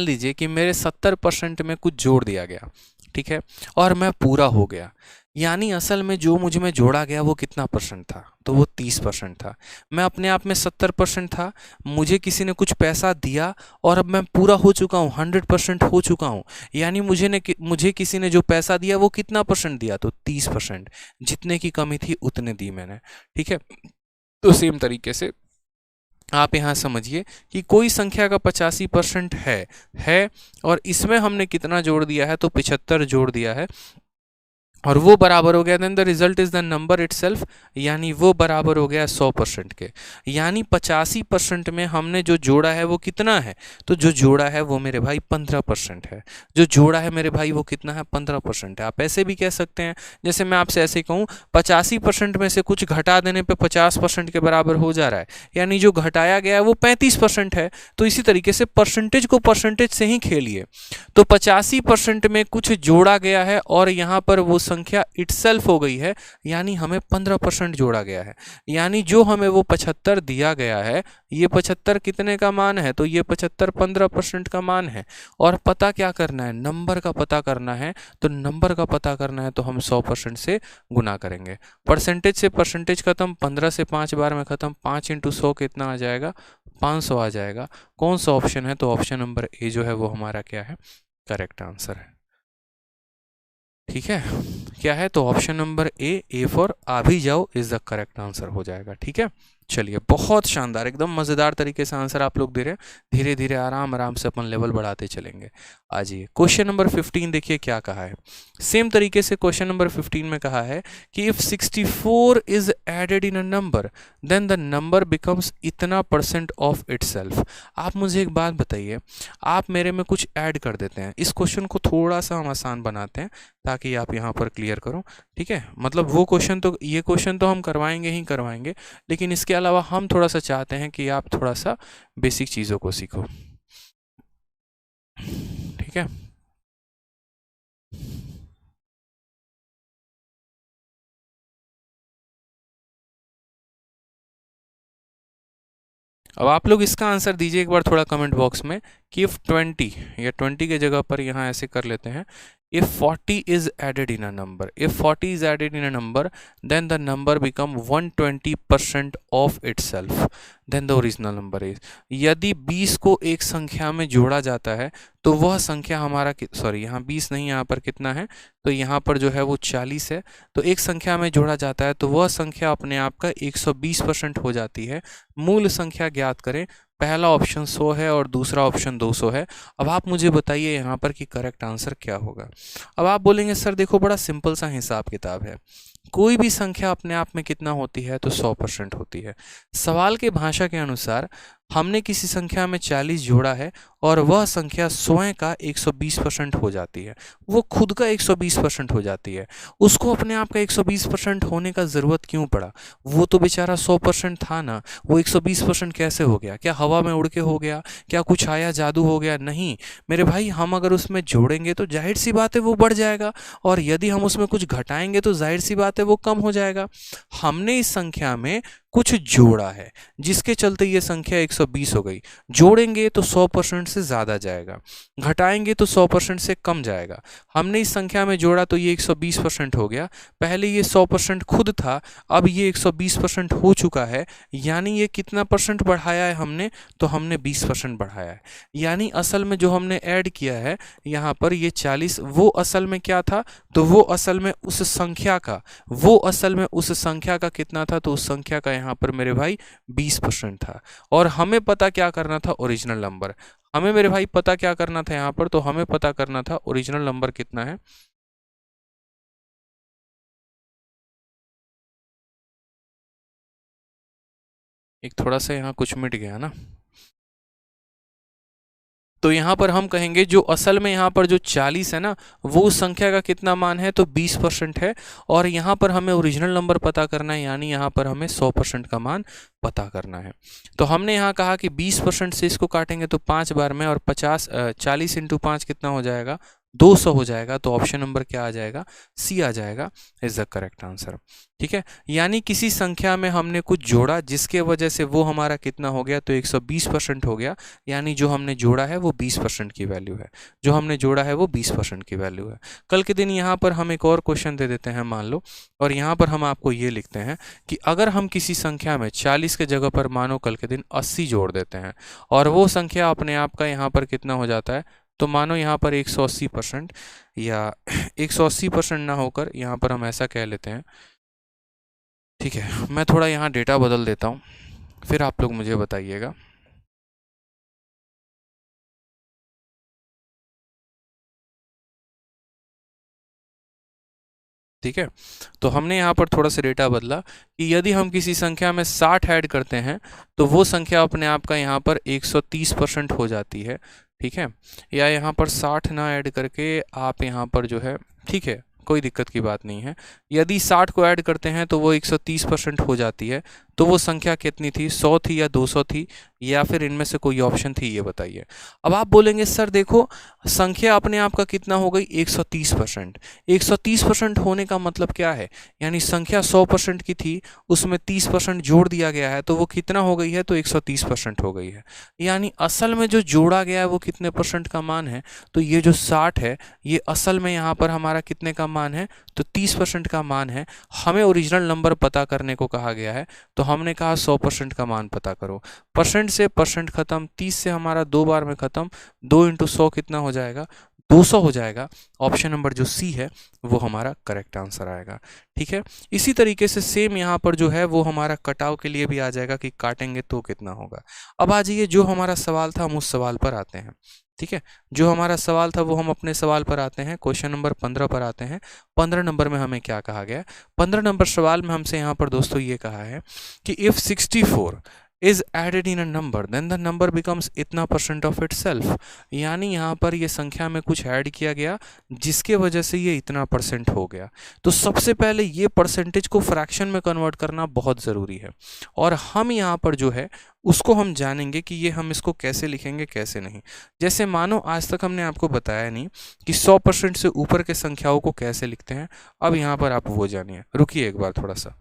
लीजिए कि मेरे 70% में कुछ जोड़ दिया गया, ठीक है, और मैं पूरा हो गया, यानी असल में जो मुझ में जोड़ा गया वो कितना परसेंट था, तो वो 30% था। मैं अपने आप में 70% था, मुझे किसी ने कुछ पैसा दिया और अब मैं पूरा हो चुका हूँ, 100% हो चुका हूँ, यानी मुझे किसी ने जो पैसा दिया वो कितना परसेंट दिया, तो 30%, जितने की कमी थी उतने दी मैंने, ठीक है। तो सेम तरीके से आप यहाँ समझिए कि कोई संख्या का 85% है और इसमें हमने कितना जोड़ दिया है, तो 75 जोड़ दिया है, और वो बराबर हो गया, then the result is the number itself, यानी वो बराबर हो गया 100% के। यानी 85% में हमने जो जोड़ा है वो कितना है, तो जो जोड़ा है वो मेरे भाई 15% है। जो जोड़ा है मेरे भाई वो कितना है, 15% है। आप ऐसे भी कह सकते हैं, जैसे मैं आपसे ऐसे कहूँ 85% में से कुछ घटा देने पे 50% के बराबर हो जा रहा है, यानी जो घटाया गया है वो 35% है। तो इसी तरीके से परसेंटेज को परसेंटेज से ही खेलिए। तो 85% में कुछ जोड़ा गया है और यहाँ पर वो संख्या इटसेल्फ हो गई है, यानी हमें 15% जोड़ा गया है। यानी जो हमें वो 75 दिया गया है, ये 75 कितने का मान है, तो ये 75 15% का मान है। और पता क्या करना है, नंबर का पता करना है। तो नंबर का पता करना है तो हम 100% से गुना करेंगे। परसेंटेज से परसेंटेज खत्म, 15 से 5 बार में खत्म, 5 इंटू 100 कितना आ जाएगा, 500 आ जाएगा। कौन सा ऑप्शन है, तो ऑप्शन नंबर ए जो है वो हमारा क्या है, करेक्ट आंसर है। ठीक है, क्या है, तो ऑप्शन नंबर ए फॉर आ भी जाओ इज द करेक्ट आंसर हो जाएगा। ठीक है, चलिए बहुत शानदार, एकदम मज़ेदार तरीके से आंसर आप लोग दे रहे हैं। धीरे धीरे आराम आराम से अपन लेवल बढ़ाते चलेंगे। आ जाइए क्वेश्चन नंबर 15, देखिए क्या कहा है। सेम तरीके से क्वेश्चन नंबर 15 में कहा है कि if 64 is added in a number then the number becomes इतना परसेंट ऑफ इटसेल्फ। आप मुझे एक बात बताइए, आप मेरे में कुछ ऐड कर देते हैं, इस क्वेश्चन को थोड़ा सा हम आसान बनाते हैं ताकि आप यहाँ पर क्लियर करो। ठीक है, मतलब वो क्वेश्चन तो, ये क्वेश्चन तो हम करवाएंगे ही करवाएंगे, लेकिन इसके अलावा हम थोड़ा सा चाहते हैं कि आप थोड़ा सा बेसिक चीज़ों को सीखो। ठीक है, अब आप लोग इसका आंसर दीजिए एक बार थोड़ा कमेंट बॉक्स में कि इफ 20, या 20 के जगह पर यहाँ ऐसे कर लेते हैं, if 40 is added in a number, if 40 is added in a number then the number become 120% of itself, then the original number is। यदि 20 को एक संख्या में जोड़ा जाता है तो वह संख्या हमारा, सॉरी यहाँ 20 नहीं, यहाँ पर कितना है, तो यहाँ पर जो है वो 40 है। तो एक संख्या में जोड़ा जाता है तो वह संख्या अपने आप का 120% हो जाती है। मूल संख्या ज्ञात करें, पहला ऑप्शन 100 है और दूसरा ऑप्शन 200 है। अब आप मुझे बताइए यहाँ पर कि करेक्ट आंसर क्या होगा। अब आप बोलेंगे सर देखो बड़ा सिंपल सा हिसाब किताब है, कोई भी संख्या अपने आप में कितना होती है, तो 100% होती है। सवाल के भाषा के अनुसार हमने किसी संख्या में 40 जोड़ा है और वह संख्या स्वयं का 120% हो जाती है, वो खुद का 120% हो जाती है। उसको अपने आप का 120% होने का ज़रूरत क्यों पड़ा, वो तो बेचारा 100% था ना, वो 120% कैसे हो गया, क्या हवा में उड़ के हो गया, क्या कुछ आया जादू हो गया, नहीं मेरे भाई, हम अगर उसमें जोड़ेंगे तो जाहिर सी बात है वो बढ़ जाएगा, और यदि हम उसमें कुछ घटाएंगे तो जाहिर सी बात है वो कम हो जाएगा। हमने इस संख्या में कुछ जोड़ा है जिसके चलते ये संख्या 120 हो गई। जोड़ेंगे तो 100% से ज़्यादा जाएगा, घटाएंगे तो 100% से कम जाएगा। हमने इस संख्या में जोड़ा तो ये 120% हो गया, पहले ये 100% खुद था, अब ये 120% हो चुका है, यानी ये कितना परसेंट बढ़ाया है हमने, तो हमने 20% बढ़ाया है। यानी असल में जो हमने ऐड किया है यहाँ पर ये 40, वो असल में क्या था, तो वो असल में उस संख्या का, वो असल में उस संख्या का कितना था, तो उस संख्या का यहाँ पर मेरे भाई 20% था। और हमें पता क्या करना था, ओरिजिनल नंबर। हमें मेरे भाई पता क्या करना था यहाँ पर, तो हमें पता करना था ओरिजिनल नंबर कितना है। एक थोड़ा सा यहाँ कुछ मिट गया ना, तो यहाँ पर हम कहेंगे जो असल में यहाँ पर जो 40 है ना, वो उस संख्या का कितना मान है, तो 20% है। और यहाँ पर हमें ओरिजिनल नंबर पता करना है, यानी यहाँ पर हमें 100% का मान पता करना है। तो हमने यहाँ कहा कि 20% से इसको काटेंगे तो 5 बार में, और 40 इंटू 5 कितना हो जाएगा, 200 हो जाएगा। तो ऑप्शन नंबर क्या आ जाएगा, सी आ जाएगा, इज द करेक्ट आंसर। ठीक है, यानी किसी संख्या में हमने कुछ जोड़ा जिसके वजह से वो हमारा कितना हो गया, तो 120% हो गया। यानी जो हमने जोड़ा है वो 20% की वैल्यू है, जो हमने जोड़ा है वो 20% की वैल्यू है। कल के दिन यहाँ पर हम एक और क्वेश्चन दे देते हैं, मान लो, और यहाँ पर हम आपको ये लिखते हैं कि अगर हम किसी संख्या में 40 के जगह पर मानो कल के दिन 80 जोड़ देते हैं, और वो संख्या अपने आप का यहाँ पर कितना हो जाता है, तो मानो यहाँ पर 180%, या 180% ना होकर यहाँ पर हम ऐसा कह लेते हैं। ठीक है, मैं थोड़ा यहाँ डेटा बदल देता हूँ, फिर आप लोग मुझे बताइएगा। ठीक है। तो हमने यहाँ पर थोड़ा सा डेटा बदला कि यदि हम किसी संख्या में 60 ऐड करते हैं तो वो संख्या अपने आप का यहाँ पर 130% हो जाती है। ठीक है, या यहाँ पर 60 ना ऐड करके आप यहाँ पर जो है, ठीक है, कोई दिक्कत की बात नहीं है। यदि 60 को ऐड करते हैं तो वो 130% हो जाती है। तो वो संख्या कितनी थी, 100 थी या 200 थी, या फिर इनमें से कोई ऑप्शन थी, ये बताइए। अब आप बोलेंगे सर देखो संख्या अपने आप का कितना हो गई, 130%। 130% होने का मतलब क्या है, यानी संख्या 100% की थी, उसमें 30% जोड़ दिया गया है, तो वो कितना हो गई है, तो 130% हो गई है। यानी असल में जो जोड़ा गया है वो कितने परसेंट का मान है, तो ये जो 60 है ये असल में यहाँ पर हमारा कितने का मान है, तो 30% का मान है। हमें ओरिजिनल नंबर पता करने को कहा गया है, तो हमने कहा 100% का मान पता करो। परसेंट से परसेंट खत्म, 30 से हमारा 2 बार में खत्म, 2 × 100 कितना हो जाएगा, 200 हो जाएगा। ऑप्शन नंबर जो सी है वो हमारा करेक्ट आंसर आएगा। ठीक है, इसी तरीके से सेम यहाँ पर जो है वो हमारा कटाव के लिए भी आ जाएगा कि काटेंगे तो कितना होगा। अब आ जाइए, जो हमारा सवाल था हम उस सवाल पर आते हैं। ठीक है, जो हमारा सवाल था वो हम अपने सवाल पर आते हैं, क्वेश्चन नंबर 15 पर आते हैं। 15 नंबर में हमें क्या कहा गया है, 15 नंबर सवाल में हमसे यहाँ पर दोस्तों ये कहा है कि if 64 is added in a number then the number becomes इतना परसेंट ऑफ इट सेल्फ। यानी यहाँ पर ये संख्या में कुछ ऐड किया गया जिसके वजह से ये इतना परसेंट हो गया। तो सबसे पहले ये परसेंटेज को फ्रैक्शन में कन्वर्ट करना बहुत ज़रूरी है, और हम यहाँ पर जो है उसको हम जानेंगे कि ये हम इसको कैसे लिखेंगे कैसे नहीं। जैसे मानो आज तक हमने आपको बताया नहीं कि 100% से ऊपर के संख्याओं को कैसे लिखते हैं, अब यहाँ पर आप वो जानिए। रुकिए एक बार थोड़ा सा।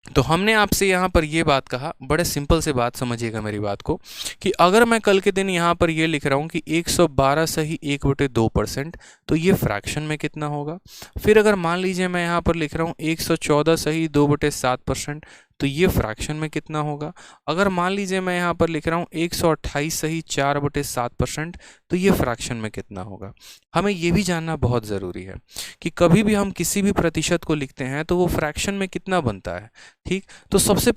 तो हमने आपसे यहाँ पर ये बात कहा, बड़े सिंपल से बात समझिएगा मेरी बात को, कि अगर मैं कल के दिन यहाँ पर ये लिख रहा हूँ कि 112 सही 1/2%, तो ये फ्रैक्शन में कितना होगा। फिर अगर मान लीजिए मैं यहाँ पर लिख रहा हूँ 114 सही 2/7%, तो ये फ्रैक्शन में कितना होगा। अगर मान लीजिए मैं यहाँ पर लिख रहा हूँ 128 सही 4/7%, तो ये फ्रैक्शन में कितना होगा। हमें ये भी जानना बहुत ज़रूरी है कि कभी भी हम किसी भी प्रतिशत को लिखते हैं तो वो फ्रैक्शन में कितना बनता है। ठीक, तो सबसे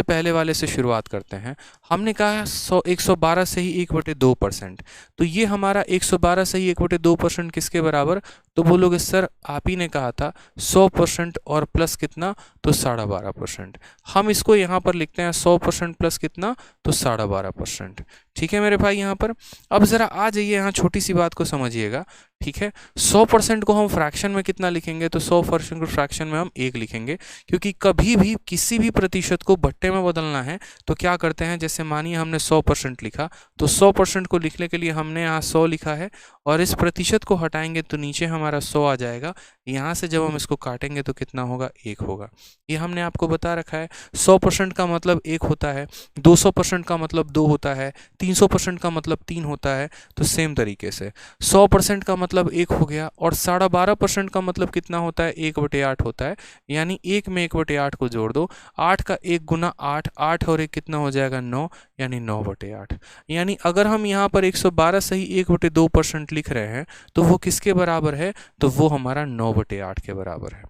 पहले वाले से शुरुआत करते हैं। हमने कहा 112 सही 1/2%, तो ये हमारा 112 सही 1/2% किसके बराबर, तो बोलोगे सर आप ही ने कहा था 100% और प्लस कितना, तो 12.5%। हम इसको यहाँ पर लिखते हैं 100% प्लस कितना, तो 12.5%। ठीक है मेरे भाई, यहाँ पर अब ज़रा आ जाइए, यहाँ छोटी सी बात को समझिएगा। ठीक है, 100% को हम फ्रैक्शन में कितना लिखेंगे, तो 100% को फ्रैक्शन में हम 1 लिखेंगे, क्योंकि कभी भी किसी भी प्रतिशत को भट्टे में बदलना है तो क्या करते हैं, जैसे मानिए हमने 100% लिखा, तो 100% को लिखने के लिए हमने यहाँ 100 लिखा है, और इस प्रतिशत को हटाएंगे तो नीचे हमारा 100 आ जाएगा। यहाँ से जब हम इसको काटेंगे तो कितना होगा, 1 होगा। ये हमने आपको बता रखा है। 100% का मतलब 1 होता है, 200% का मतलब 2 होता है, 300% का मतलब 3 होता है। तो सेम तरीके से 100% का मतलब 1 हो गया, और 12.5% का मतलब कितना होता है, 1/8 होता है। यानी 1 में 1/8 को जोड़ दो, 8 का 1 गुना 8, 8 और 1 कितना हो जाएगा, 9, यानी 9/8। यानी अगर हम यहाँ पर 112 सही 1/2% लिख रहे हैं तो वो किसके बराबर है, तो वो हमारा 9/8 के बराबर है।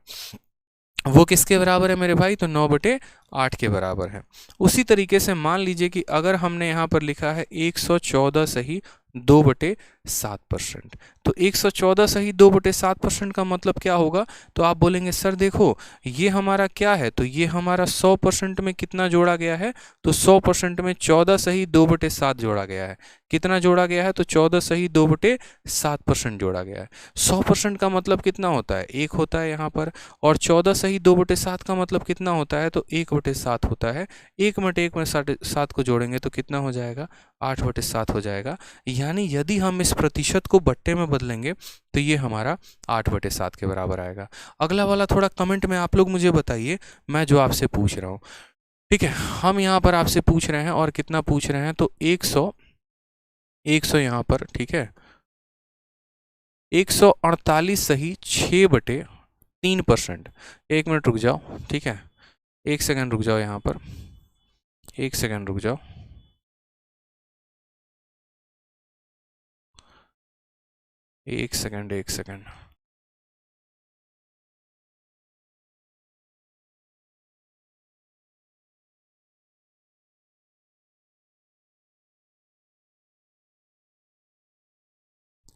वो किसके बराबर है मेरे भाई, तो 9/8 के बराबर है। उसी तरीके से मान लीजिए कि अगर हमने यहाँ पर लिखा है 114 सही 2/7%, तो 114 सही 2/7% का मतलब क्या होगा, तो आप बोलेंगे सर देखो ये हमारा क्या है, तो ये हमारा 100% में कितना जोड़ा गया है, तो 100% में 14 सही 2/7 जोड़ा गया है। कितना जोड़ा गया है, तो 14 सही 2/7% जोड़ा गया है। 100% का मतलब कितना होता है, 1 होता है यहाँ पर, और 14 सही 2/7 का मतलब कितना होता है, तो 1/7 होता है। 1 में 1 में 7 को जोड़ेंगे तो कितना हो जाएगा, 8/7 हो जाएगा। यानी यदि हम इस प्रतिशत को बट्टे में बदलेंगे तो ये हमारा 8/7 के बराबर आएगा। अगला वाला थोड़ा कमेंट में आप लोग मुझे बताइए, मैं जो आपसे पूछ रहा हूँ। ठीक है, हम यहाँ पर आपसे पूछ रहे हैं, और कितना पूछ रहे हैं, तो 100 यहाँ पर, ठीक है, 148 सही 6/3%। 1 मिनट रुक जाओ, ठीक है, 1 सेकंड रुक जाओ यहाँ पर, 1 सेकंड रुक जाओ। एक सेकंड, एक सेकंड।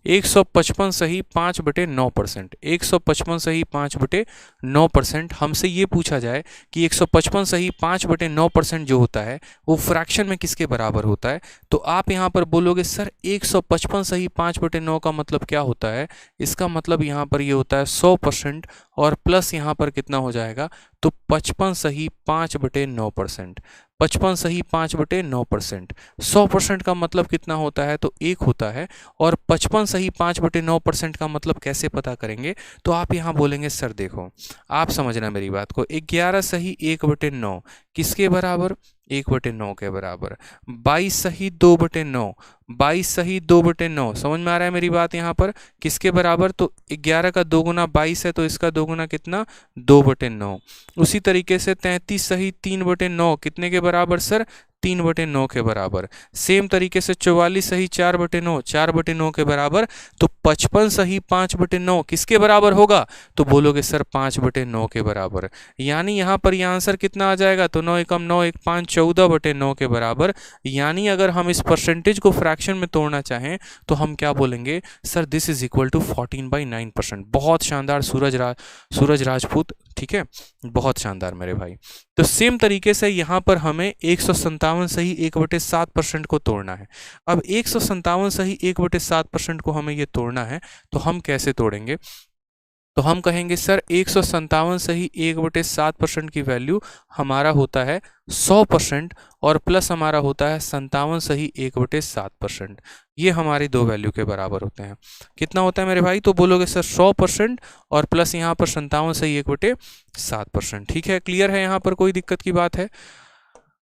एक सौ पचपन सही 5/9%। 155 सही 5/9%। हमसे ये पूछा जाए कि 155 सही 5/9% जो होता है वो फ्रैक्शन में किसके बराबर होता है, तो आप यहाँ पर बोलोगे सर 155 सही 5/9 का मतलब क्या होता है। इसका मतलब यहाँ पर ये होता है 100%, और प्लस यहाँ पर कितना हो जाएगा, तो 55 सही 5/9%। 55 सही 5/9%। 100% का मतलब कितना होता है, तो 1 होता है। और 55 सही 5/9% का मतलब कैसे पता करेंगे, तो आप यहाँ बोलेंगे सर देखो, आप समझना मेरी बात को, 11 सही 1/9 किसके बराबर, 1/9 के बराबर। 22 सही 2/9, 22 सही 2/9, समझ में आ रहा है मेरी बात यहाँ पर, किसके बराबर, तो 11 का 2 गुना 22 है, तो इसका 2 गुना कितना, 2/9। उसी तरीके से 33 सही 3/9 कितने के बराबर सर, 3/9 के बराबर। सेम तरीके से 44 सही 4/9, 4/9 के बराबर। तो 55 सही 5/9 किसके बराबर होगा, तो बोलोगे सर 5/9 के बराबर। यानी यहाँ पर यह आंसर कितना आ जाएगा, तो 9 एकम 9 1 5 14/9 के बराबर। यानी अगर हम इस परसेंटेज को फ्रैक्शन में तोड़ना चाहें तो हम क्या बोलेंगे, sir this is equal to 14/9%। बहुत शानदार सूरज राजपूत, ठीक है, बहुत शानदार मेरे भाई। तो सेम तरीके से यहाँ पर हमें 157 सही 1/7% को तोड़ना है। अब 157 सही 1/7% को हमें ये तोड़ना है, तो हम कैसे तोड़ेंगे, तो हम कहेंगे सर 157 सही 1/7% की वैल्यू हमारा होता है 100%, और प्लस हमारा होता है 57 सही 1/7%। ये हमारी दो वैल्यू के बराबर होते हैं। कितना होता है मेरे भाई, तो बोलोगे सर 100% और प्लस यहाँ पर 57 सही 1/7%। ठीक है, क्लियर है, यहाँ पर कोई दिक्कत की बात है,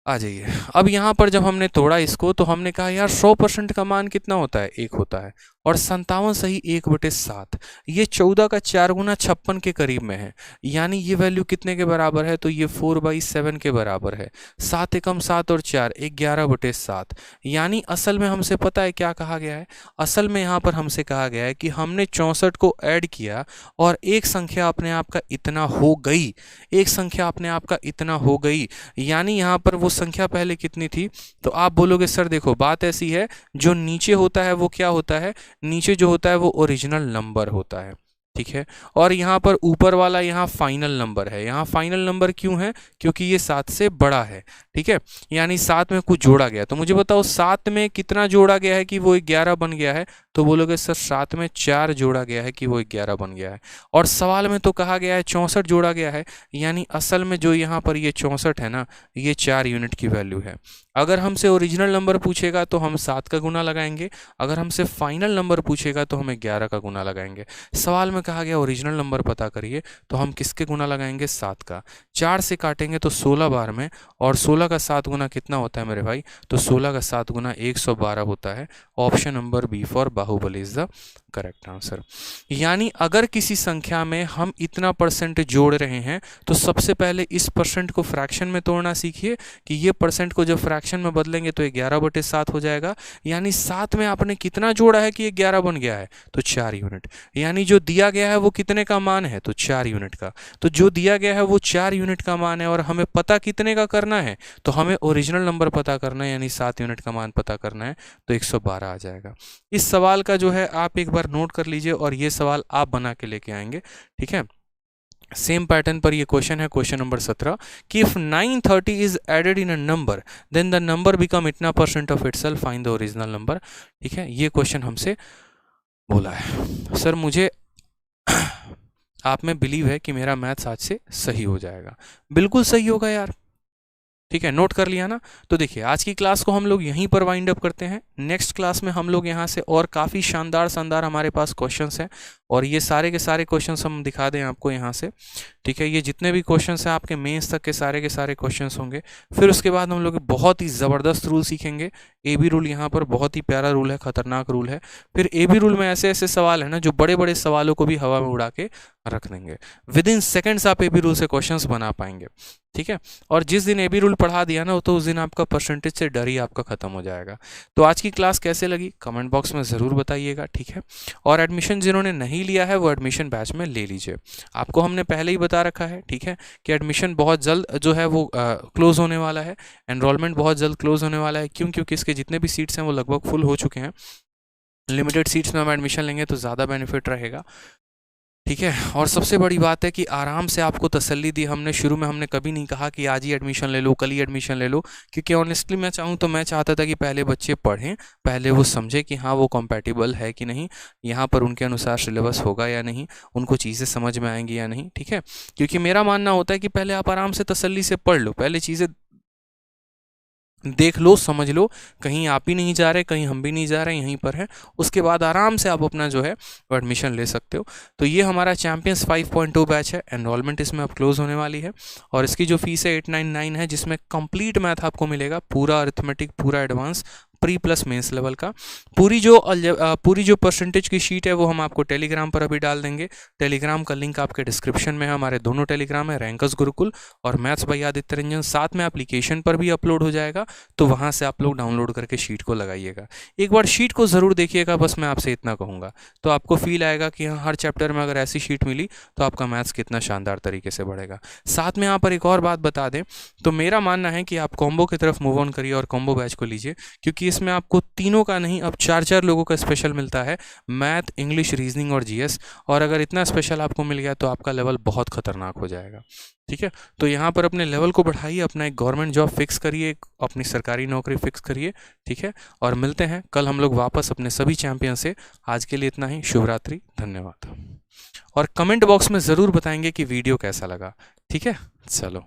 आ जाइए। अब यहाँ पर जब हमने तोड़ा इसको तो हमने कहा यार 100% का मान कितना होता है, 1 होता है, और 57 सही 1/7, ये 14 का 4 गुना 56 के करीब में है। यानी ये वैल्यू कितने के बराबर है, तो ये 4/7 के बराबर है। 7 एकम 7 और 4 11/7। यानी असल में हमसे पता है क्या कहा गया है, असल में यहाँ पर हमसे कहा गया है कि हमने 64 को ऐड किया और एक संख्या अपने आप का इतना हो गई, एक संख्या अपने आप का इतना हो गई। यानी यहाँ पर वो संख्या पहले कितनी थी, तो आप बोलोगे सर देखो बात ऐसी है, जो नीचे होता है वो क्या होता है, नीचे जो होता है वो ओरिजिनल नंबर होता है, ठीक है। और यहाँ पर ऊपर वाला यहाँ फाइनल नंबर है। यहाँ फाइनल नंबर क्यों है, क्योंकि ये 7 से बड़ा है, ठीक है। यानी 7 में कुछ जोड़ा गया, तो मुझे बताओ 7 में कितना जोड़ा गया है कि वो 11 बन गया है, तो बोलोगे सर 7 में 4 जोड़ा गया है कि वो 11 बन गया है। और सवाल में तो कहा गया है 64 जोड़ा गया है, यानी असल में जो यहाँ पर ये 64 है ना, ये 4 यूनिट की वैल्यू है। अगर हमसे ओरिजिनल नंबर पूछेगा तो हम 7 का गुना लगाएंगे, अगर हमसे फाइनल नंबर पूछेगा तो हमें 11 का गुना लगाएंगे। सवाल में कहा गया ओरिजिनल नंबर पता करिए, तो हम किसके गुना लगाएंगे, 7 का। 4 से काटेंगे तो 16 बार में, और 16 का 7 गुना कितना होता है मेरे भाई, तो 16 का 7 गुना 112 होता है। Option number B for Baahubali is the correct answer. यानी अगर किसी संख्या में हम इतना परसेंट जोड़ रहे हैं तो सबसे पहले इस परसेंट को फ्रैक्शन में तोड़ना सीखिए, कि ये परसेंट को जब फ्रैक्शन में बदलेंगे तो 11/7 हो जाएगा। यानी 7 में आपने कितना जोड़ा है कि ये 11 बन गया है, तो 4 यूनिट। यानी जो दिया गया है वो कितने का मान है, तो 4 यूनिट का। तो जो दिया गया है वो 4 यूनिट का मान है, और हमें पता कितने का करना है, तो हमें ओरिजिनल नंबर पता करना है, यानी 7 यूनिट का मान पता करना है, तो 112 आ जाएगा। इस सवाल का जो है आप एक बार नोट कर लीजिए, और ये सवाल आप बना के लेके आएंगे, ठीक है। सेम पैटर्न पर ये क्वेश्चन है, क्वेश्चन नंबर 17, कि if 930 is added in a number then the number become इतना percent of itself, find the original number. ठीक है, ये क्वेश्चन हमसे बोला है। सर मुझे आप में बिलीव है कि मेरा मैथ्स आज से सही हो जाएगा। बिल्कुल सही होगा यार, ठीक है, नोट कर लिया ना। तो देखिए आज की क्लास को हम लोग यहीं पर वाइंड अप करते हैं। नेक्स्ट क्लास में हम लोग यहाँ से और काफ़ी शानदार शानदार हमारे पास क्वेश्चंस हैं, और ये सारे के सारे क्वेश्चंस हम दिखा दें आपको यहाँ से, ठीक है। ये जितने भी क्वेश्चंस हैं आपके मेंस तक के सारे क्वेश्चंस होंगे। फिर उसके बाद हम लोग बहुत ही ज़बरदस्त रूल सीखेंगे। ए बी रूल यहाँ पर बहुत ही प्यारा रूल है, खतरनाक रूल है। फिर ए बी रूल में ऐसे ऐसे सवाल है ना जो बड़े बड़े सवालों को भी हवा में उड़ा के रख देंगे। विद इन सेकेंड्स आप ए बी रूल से क्वेश्चंस बना पाएंगे, ठीक है। और जिस दिन एबी रूल पढ़ा दिया ना तो उस दिन आपका परसेंटेज से डर ही आपका खत्म हो जाएगा। तो आज की क्लास कैसे लगी कमेंट बॉक्स में ज़रूर बताइएगा, ठीक है। और एडमिशन जिन्होंने नहीं लिया है वो एडमिशन बैच में ले लीजिए। आपको हमने पहले ही बता रखा है, ठीक है, कि एडमिशन बहुत जल्द जो है वो क्लोज़ होने वाला है, एनरोलमेंट बहुत जल्द क्लोज़ होने वाला है। क्यों? क्योंकि इसके जितने भी सीट्स हैं वो लगभग फुल हो चुके हैं। लिमिटेड सीट्स में हम एडमिशन लेंगे तो ज़्यादा बेनिफिट रहेगा, ठीक है। और सबसे बड़ी बात है कि आराम से आपको तसल्ली दी हमने। शुरू में हमने कभी नहीं कहा कि आज ही एडमिशन ले लो, कल ही एडमिशन ले लो, क्योंकि ऑनेस्टली मैं चाहूँ तो मैं चाहता था कि पहले बच्चे पढ़ें, पहले वो समझे कि हाँ वो कॉम्पैटिबल है कि नहीं, यहाँ पर उनके अनुसार सिलेबस होगा या नहीं, उनको चीज़ें समझ में आएंगी या नहीं, ठीक है। क्योंकि मेरा मानना होता है कि पहले आप आराम से तसल्ली से पढ़ लो, पहले चीज़ें देख लो, समझ लो, कहीं आप ही नहीं जा रहे, कहीं हम भी नहीं जा रहे, यहीं पर है। उसके बाद आराम से आप अपना जो है वो एडमिशन ले सकते हो। तो ये हमारा चैंपियंस 5.2 बैच है। एनरोलमेंट इसमें अब क्लोज होने वाली है और इसकी जो फीस है 899 है, जिसमें कंप्लीट मैथ आपको मिलेगा, पूरा अरिथमेटिक, पूरा advance, pre plus mains level का। पूरी जो परसेंटेज की शीट है वो हम आपको टेलीग्राम पर अभी डाल देंगे। टेलीग्राम का लिंक आपके डिस्क्रिप्शन में है। हमारे दोनों टेलीग्राम है, रैंकर्स गुरुकुल और मैथ्स बाय आदित्य रंजन। साथ में एप्लीकेशन पर भी अपलोड हो जाएगा, तो वहाँ से आप लोग डाउनलोड करके शीट को लगाइएगा। एक बार शीट को ज़रूर देखिएगा, बस मैं आपसे इतना कहूँगा, तो आपको फील आएगा कि हाँ हर चैप्टर में अगर ऐसी शीट मिली तो आपका मैथ्स कितना शानदार तरीके से बढ़ेगा। साथ में यहाँ पर एक और बात बता दें तो मेरा मानना है कि आप कॉम्बो की तरफ मूव ऑन करिए और कॉम्बो बैच को लीजिए, क्योंकि इसमें आपको तीनों का नहीं अब 4-4 लोगों का स्पेशल मिलता है, मैथ, इंग्लिश, रीजनिंग और जीएस। और अगर इतना स्पेशल आपको मिल गया तो आपका लेवल बहुत खतरनाक हो जाएगा, ठीक है। तो यहाँ पर अपने लेवल को बढ़ाइए, अपना एक गवर्नमेंट जॉब फिक्स करिए, अपनी सरकारी नौकरी फिक्स करिए, ठीक है। और मिलते हैं कल हम लोग वापस अपने सभी चैंपियन से। आज के लिए इतना ही, शुभ रात्रि, धन्यवाद। और कमेंट बॉक्स में ज़रूर बताएंगे कि वीडियो कैसा लगा, ठीक है। चलो।